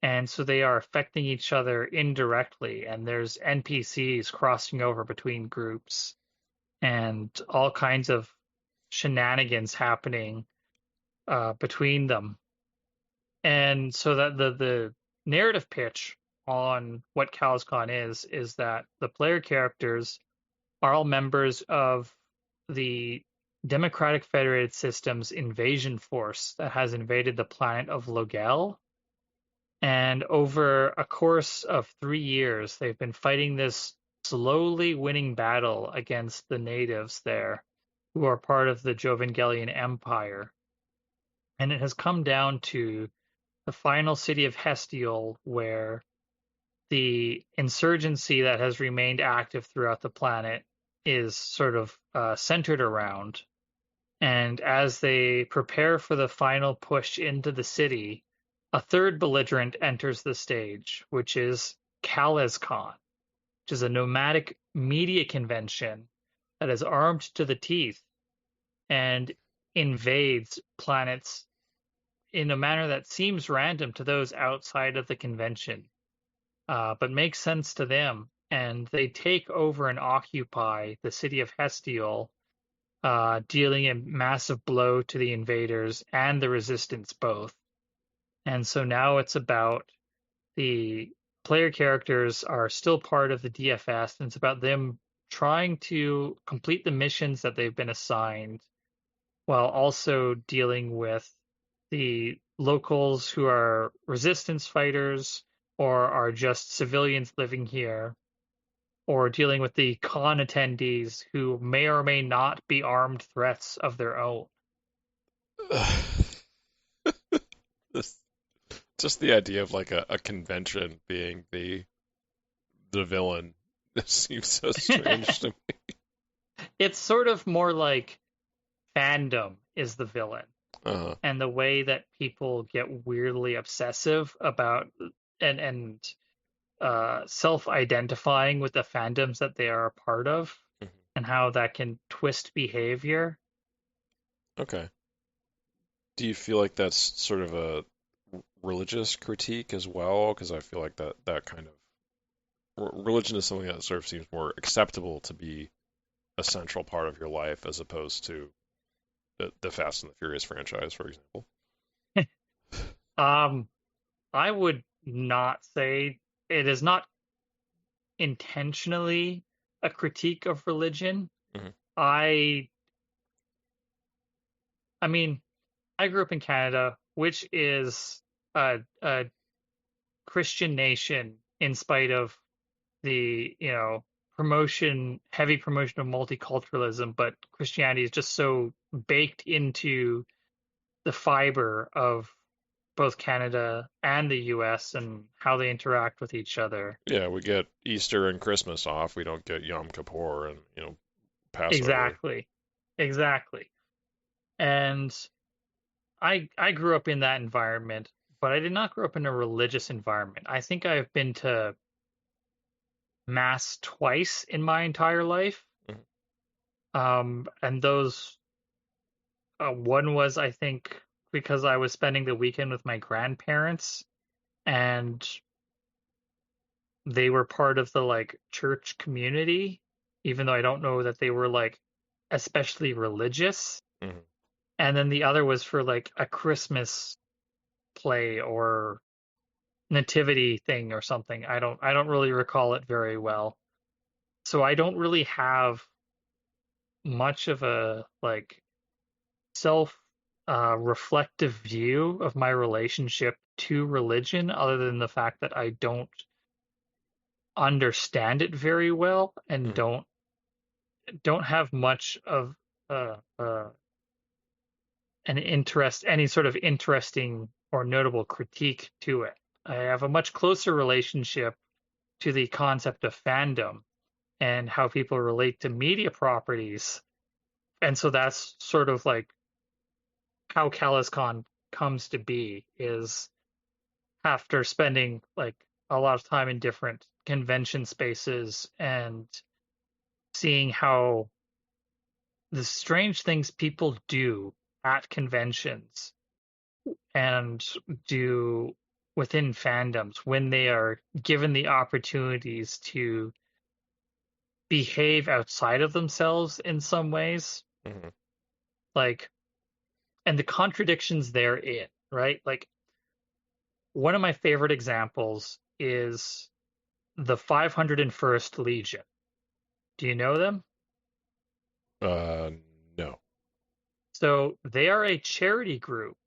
Speaker 2: And so they are affecting each other indirectly, and there's NPCs crossing over between groups, and all kinds of shenanigans happening between them. And so that the narrative pitch on what CalsCon is that the player characters are all members of the Democratic Federated Systems invasion force that has invaded the planet of Logel. And over a course of 3 years, they've been fighting this slowly winning battle against the natives there, who are part of the Jovangelian Empire. And it has come down to the final city of Hestiol, where the insurgency that has remained active throughout the planet is sort of centered around. And as they prepare for the final push into the city, a third belligerent enters the stage, which is CalesCon, which is a nomadic media convention that is armed to the teeth and invades planets in a manner that seems random to those outside of the convention, but makes sense to them. And they take over and occupy the city of Hestiol, dealing a massive blow to the invaders and the resistance both. And so now it's about the player characters are still part of the DFS, and it's about them trying to complete the missions that they've been assigned while also dealing with the locals who are resistance fighters or are just civilians living here, or dealing with the con attendees who may or may not be armed threats of their own.
Speaker 3: This, just the idea of like a convention being the villain seems so strange to me.
Speaker 2: It's sort of more like fandom is the villain,
Speaker 3: Uh,
Speaker 2: and the way that people get weirdly obsessive about and self-identifying with the fandoms that they are a part of,
Speaker 3: mhm.
Speaker 2: and how that can twist behavior.
Speaker 3: Okay. Do you feel like that's sort of a religious critique as well? Because I feel like that kind of religion is something that sort of seems more acceptable to be a central part of your life as opposed to the Fast and the Furious franchise, for example.
Speaker 2: Um, I would not say it is not intentionally a critique of religion.
Speaker 3: Mhm.
Speaker 2: I I mean, I grew up in Canada, which is a Christian nation in spite of the, heavy promotion of multiculturalism, but Christianity is just so baked into the fiber of both Canada and the US and how they interact with each other.
Speaker 3: Yeah, we get Easter and Christmas off. We don't get Yom Kippur and, Passover.
Speaker 2: Exactly. Exactly. And I grew up in that environment, but I did not grow up in a religious environment. I think I've been to mass twice in my entire life.
Speaker 3: Mhm.
Speaker 2: And those one was, I think, because I was spending the weekend with my grandparents and they were part of the like church community, even though I don't know that they were like especially religious.
Speaker 3: Mhm.
Speaker 2: And then the other was for like a Christmas play or nativity thing or something. I don't really recall it very well. So I don't really have much of a like self reflective view of my relationship to religion other than the fact that I don't understand it very well and
Speaker 3: Mhm.
Speaker 2: don't have much of uh, uh, any sort of interesting or notable critique to it. I have a much closer relationship to the concept of fandom and how people relate to media properties. And so that's sort of like how CallisCon comes to be is after spending like a lot of time in different convention spaces and seeing how the strange things people do at conventions and do within fandoms when they are given the opportunities to behave outside of themselves in some ways,
Speaker 3: Mhm.
Speaker 2: like, and the contradictions therein, right? Like, one of my favorite examples is the 501st Legion. Do you know them?
Speaker 3: Uh, no.
Speaker 2: So they are a charity group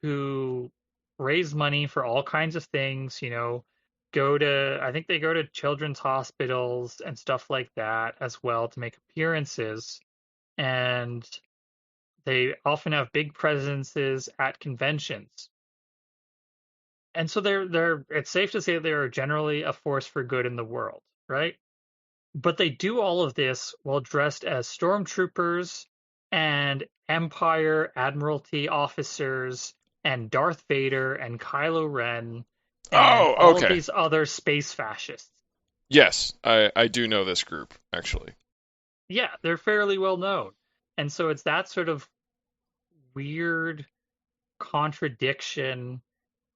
Speaker 2: who raise money for all kinds of things, I think they go to children's hospitals and stuff like that as well to make appearances. And they often have big presences at conventions. And so it's safe to say they are generally a force for good in the world, right? But they do all of this while dressed as stormtroopers and Empire Admiralty officers and Darth Vader and Kylo Ren and
Speaker 3: Oh,
Speaker 2: all of
Speaker 3: okay.
Speaker 2: these other space fascists.
Speaker 3: Yes, I do know this group, actually.
Speaker 2: Yeah, they're fairly well known. And so it's that sort of weird contradiction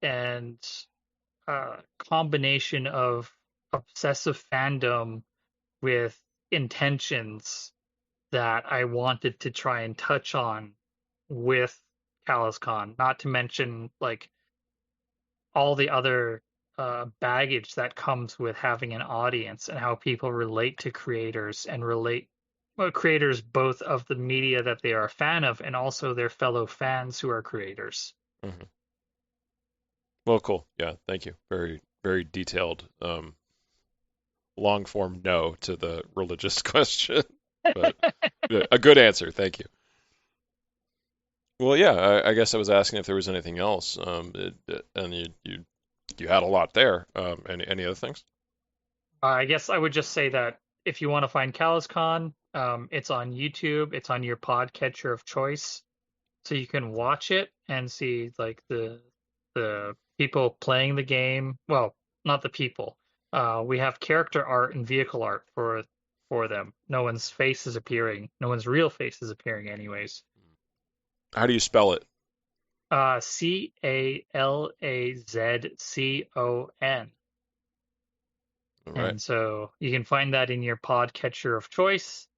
Speaker 2: and combination of obsessive fandom with intentions that I wanted to try and touch on with CallusCon, not to mention like all the other baggage that comes with having an audience and how people relate to creators and creators both of the media that they are a fan of and also their fellow fans who are creators.
Speaker 3: Mhm. Well, cool. Yeah, thank you. Very, very detailed, long form no to the religious question, but a good answer. Thank you. Well, yeah, I guess I was asking if there was anything else, and you had a lot there. Any other things?
Speaker 2: I guess I would just say that if you want to find CallusCon, it's on YouTube, it's on your podcatcher of choice, so you can watch it and see like the people playing the game. Well, not the people. We have character art and vehicle art for them. No one's face is appearing. No one's real face is appearing, anyways.
Speaker 3: How do you spell it?
Speaker 2: CALAZCON.
Speaker 3: All right.
Speaker 2: And so you can find that in your podcatcher of choice.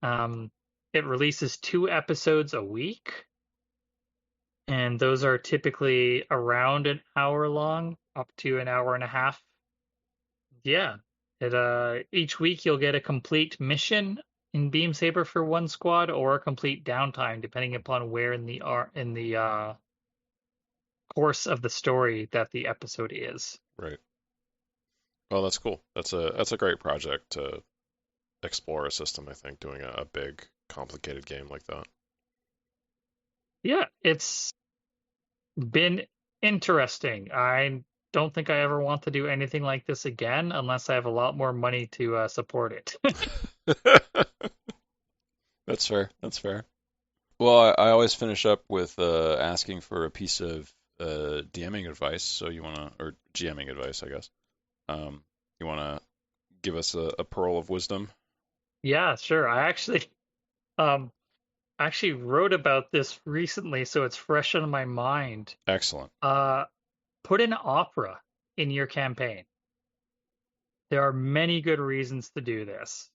Speaker 2: Um, it releases 2 episodes a week, and those are typically around an hour long, up to an hour and a half, Yeah. Each week you'll get a complete mission in Beam Saber for one squad, or a complete downtime, depending upon where in the course of the story that the episode is.
Speaker 3: Right. Well, that's cool. That's a great project to explore a system, I think, doing a big, complicated game like that.
Speaker 2: Yeah, it's been interesting. I don't think I ever want to do anything like this again unless I have a lot more money to support it.
Speaker 1: That's fair. That's fair. Well, I always finish up with asking for a piece of DMing advice. So you wanna, or GMing advice, I guess. You wanna give us a pearl of wisdom?
Speaker 2: Yeah, sure. Um I actually wrote about this recently, so it's fresh on my mind.
Speaker 1: Excellent.
Speaker 2: Uh, put an opera in your campaign. There are many good reasons to do this.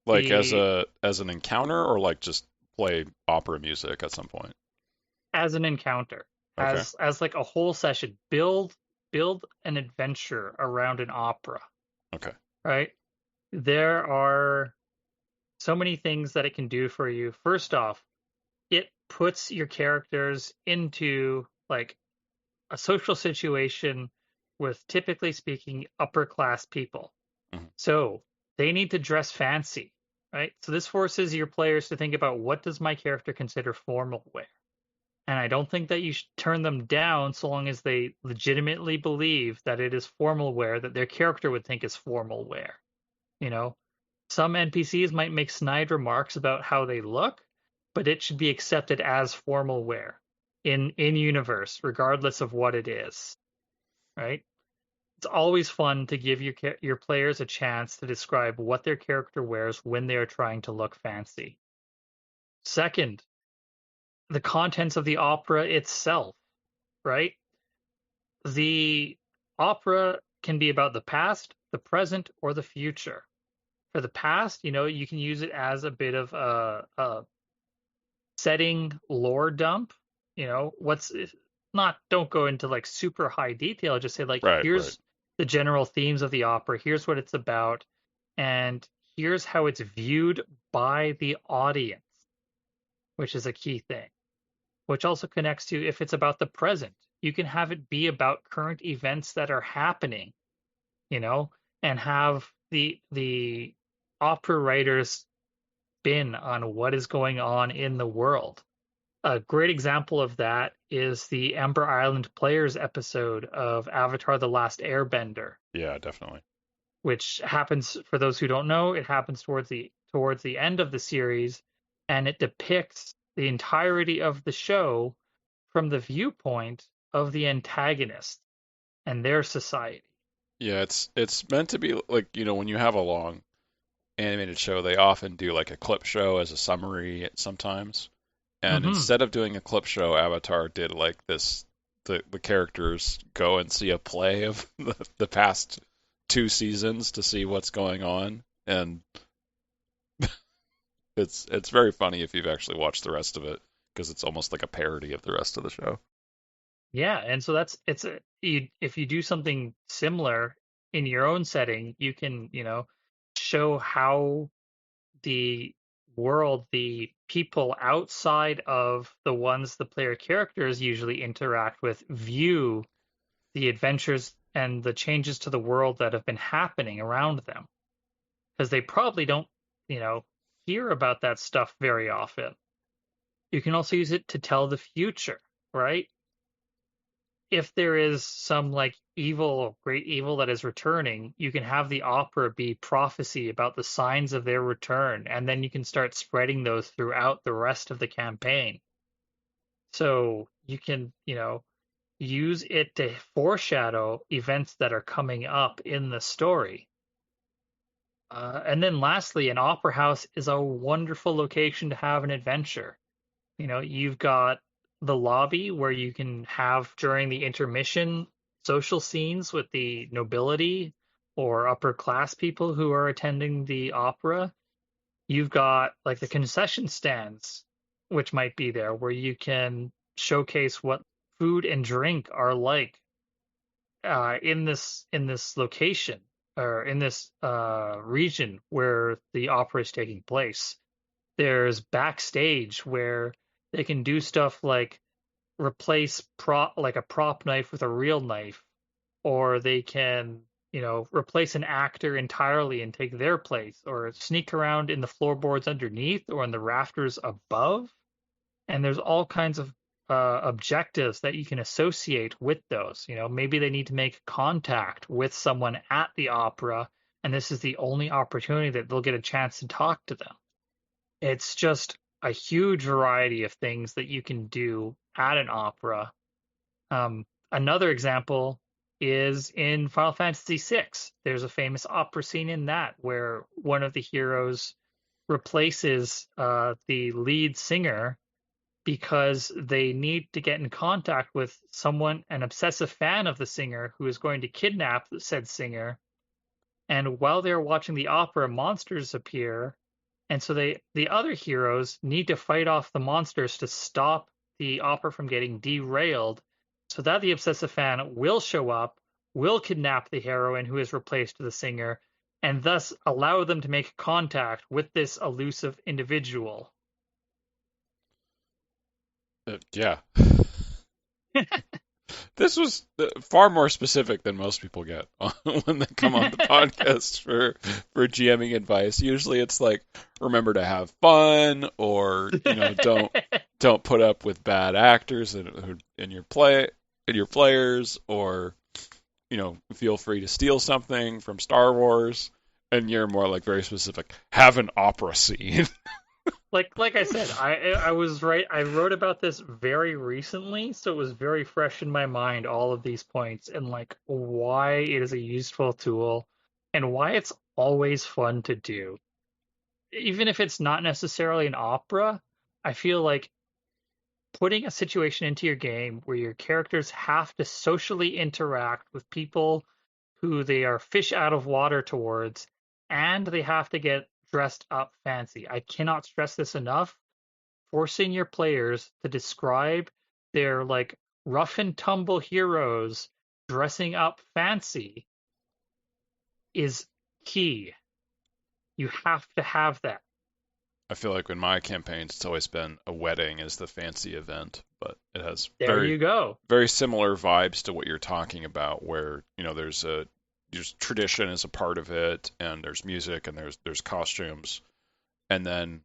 Speaker 1: Like
Speaker 2: The
Speaker 1: as an encounter, or like just play opera music at some point.
Speaker 2: As an encounter,
Speaker 1: Okay.
Speaker 2: as like a whole session, build an adventure around an opera,
Speaker 1: Okay.
Speaker 2: right? There are so many things that it can do for you. First off, it puts your characters into like a social situation with, typically speaking, upper class people.
Speaker 1: Mhm.
Speaker 2: So they need to dress fancy, right? So this forces your players to think about, what does my character consider formal wear? And I don't think that you should turn them down so long as they legitimately believe that it is formal wear that their character would think is formal wear. You know, some NPCs might make snide remarks about how they look, but it should be accepted as formal wear in universe, regardless of what it is, right? It's always fun to give your players a chance to describe what their character wears when they are trying to look fancy. Second, the contents of the opera itself, right? The opera can be about the past, the present, or the future. For the past, you can use it as a bit of a setting lore dump. What's not, don't go into like super high detail, just say like,
Speaker 3: Right, right.
Speaker 2: here's the general themes of the opera, here's what it's about, and here's how it's viewed by the audience, which is a key thing, which also connects to, if it's about the present, you can have it be about current events that are happening, you know, and have the opera writers spin on what is going on in the world. A great example of that is the Ember Island Players episode of Avatar: The Last Airbender,
Speaker 1: Yeah, definitely.
Speaker 2: which happens, for those who don't know, it happens towards the end of the series, and it depicts the entirety of the show from the viewpoint of the antagonist and their society.
Speaker 1: Yeah, it's meant to be like, when you have a long animated show, they often do like a clip show as a summary sometimes. And
Speaker 2: Hmm.
Speaker 1: instead of doing a clip show, Avatar did like this, the characters go and see a play of the past two seasons to see what's going on. And it's very funny if you've actually watched the rest of it, because it's almost like a parody of the rest of the show.
Speaker 2: Yeah, and so if you do something similar in your own setting, you can, show how the world, the people outside of the ones the player characters usually interact with, view the adventures and the changes to the world that have been happening around them. Because they probably don't, you know, hear about that stuff very often. You can also use it to tell the future, right? If there is some like evil, great evil that is returning, you can have the opera be prophecy about the signs of their return, and then you can start spreading those throughout the rest of the campaign. So you can, use it to foreshadow events that are coming up in the story. And then lastly, an opera house is a wonderful location to have an adventure. You've got the lobby where you can have, during the intermission, social scenes with the nobility or upper class people who are attending the opera. You've got like the concession stands, which might be there, where you can showcase what food and drink are like in this location. or in this region where the opera is taking place. There's backstage where they can do stuff like replace like a prop knife with a real knife, or they can, replace an actor entirely and take their place, or sneak around in the floorboards underneath or in the rafters above. And there's all kinds of objectives that you can associate with those. Maybe they need to make contact with someone at the opera, and this is the only opportunity that they'll get a chance to talk to them. It's just a huge variety of things that you can do at an opera. Another example is in Final Fantasy VI. There's a famous opera scene in that where one of the heroes replaces the lead singer because they need to get in contact with someone, an obsessive fan of the singer, who is going to kidnap said singer. And while they're watching the opera, monsters appear, and so the other heroes need to fight off the monsters to stop the opera from getting derailed, so that the obsessive fan will show up, will kidnap the heroine who has replaced the singer, and thus allow them to make contact with this elusive individual.
Speaker 3: Yeah. This was far more specific than most people get when they come on the podcast for GMing advice. Usually it's like, remember to have fun, or don't put up with bad actors in your players, or feel free to steal something from Star Wars. And you're more like very specific. Have an opera scene.
Speaker 2: Like I said, I was right. I wrote about this very recently, so it was very fresh in my mind, all of these points, and like why it is a useful tool and why it's always fun to do. Even if it's not necessarily an opera, I feel like putting a situation into your game where your characters have to socially interact with people who they are fish out of water towards, and they have to get dressed up fancy. I cannot stress this enough. Forcing your players to describe their like rough and tumble heroes dressing up fancy is key. You have to have that.
Speaker 3: I feel like in my campaigns, it's always been a wedding as the fancy event, but it has
Speaker 2: There you go.
Speaker 3: very similar vibes to what you're talking about, where there's tradition as a part of it, and there's music, and there's costumes, and then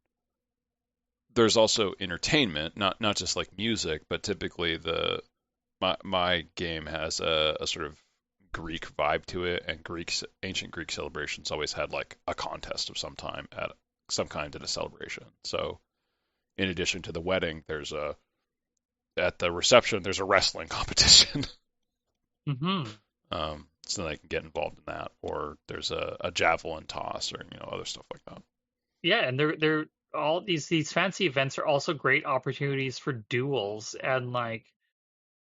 Speaker 3: there's also entertainment, not just like music, but typically my game has a sort of Greek vibe to it, and ancient Greek celebrations always had like a contest of some time at some kind of a celebration. So in addition to the wedding, at the reception there's a wrestling competition.
Speaker 2: Mm-hmm.
Speaker 3: So they can get involved in that, or there's a javelin toss, or other stuff like that.
Speaker 2: Yeah, and they're all these fancy events are also great opportunities for duels and like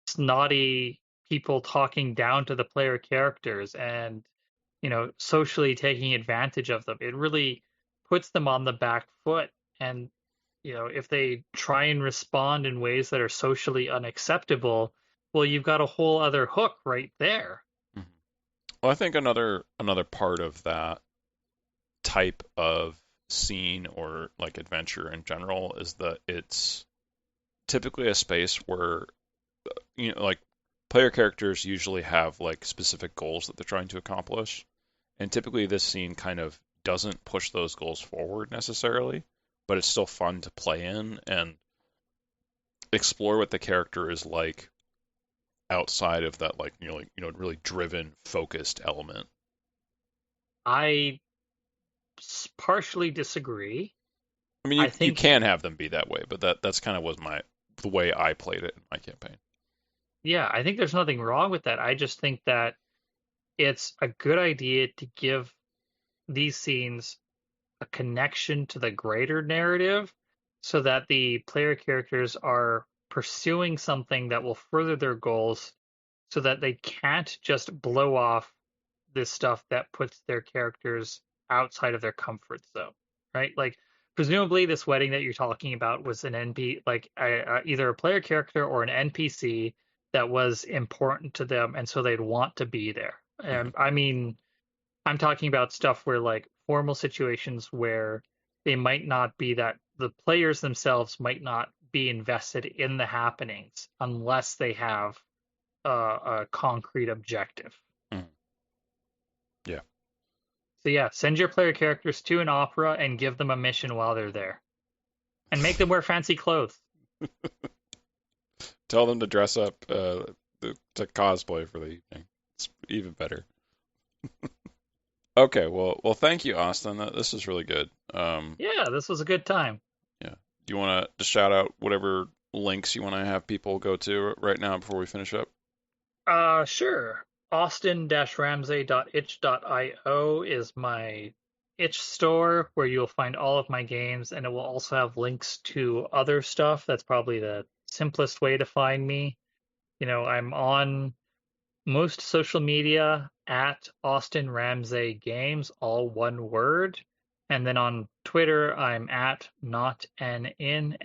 Speaker 2: snotty people talking down to the player characters and socially taking advantage of them. It really puts them on the back foot, and if they try and respond in ways that are socially unacceptable, well, you've got a whole other hook right there.
Speaker 3: Mm-hmm. Well, I think another part of that type of scene, or like adventure in general, is that it's typically a space where like player characters usually have like specific goals that they're trying to accomplish, and typically this scene kind of doesn't push those goals forward necessarily, but it's still fun to play in and explore what the character is like outside of that, like really driven, focused element.
Speaker 2: I partially disagree.
Speaker 3: I mean, you can have them be that way, but that's kind of was the way I played it in my campaign.
Speaker 2: Yeah, I think there's nothing wrong with that. I just think that it's a good idea to give these scenes a connection to the greater narrative so that the player characters are pursuing something that will further their goals, so that they can't just blow off this stuff that puts their characters outside of their comfort zone, right? Like presumably this wedding that you're talking about was an either a player character or an NPC that was important to them, and so they'd want to be there. And I mean, I'm talking about stuff where like formal situations where they might not be that the players themselves might not be invested in the happenings unless they have a concrete objective.
Speaker 1: Mhm. Yeah.
Speaker 2: So yeah, send your player characters to an opera and give them a mission while they're there. And make them wear fancy clothes.
Speaker 3: Tell them to dress up to cosplay for the evening. It's even better.
Speaker 1: Okay, well, thank you, Austin. This is really good.
Speaker 2: Yeah, this was a good time.
Speaker 1: Yeah. Do you want to shout out whatever links you want to have people go to right now before we finish up?
Speaker 2: Sure. Austin-ramsey.itch.io is my itch store where you'll find all of my games, and it will also have links to other stuff. That's probably the simplest way to find me. I'm on most social media at Austin Ramsey Games, all one word. And then on Twitter, I'm at NotAnIn,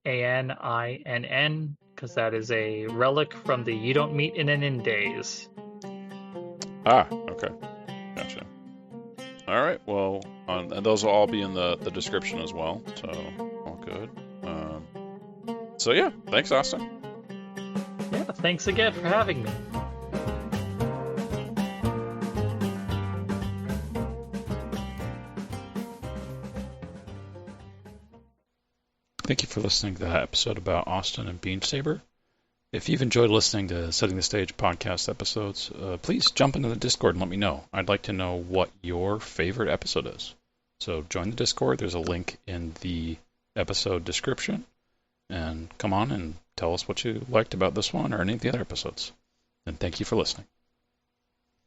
Speaker 2: NOTANINN, because that is a relic from the You Don't Meet in an Inn days.
Speaker 3: Okay.
Speaker 1: Gotcha. All right, well, and those will all be in the description as well, so all good. So yeah, thanks, Austin.
Speaker 2: Yeah, thanks again for having me.
Speaker 1: Thank you for listening to that episode about Austin and Beam Saber. If you've enjoyed listening to Setting the Stage podcast episodes, please jump into the Discord and let me know. I'd like to know what your favorite episode is. So join the Discord. There's a link in the episode description. And come on and tell us what you liked about this one or any of the other episodes. And thank you for listening.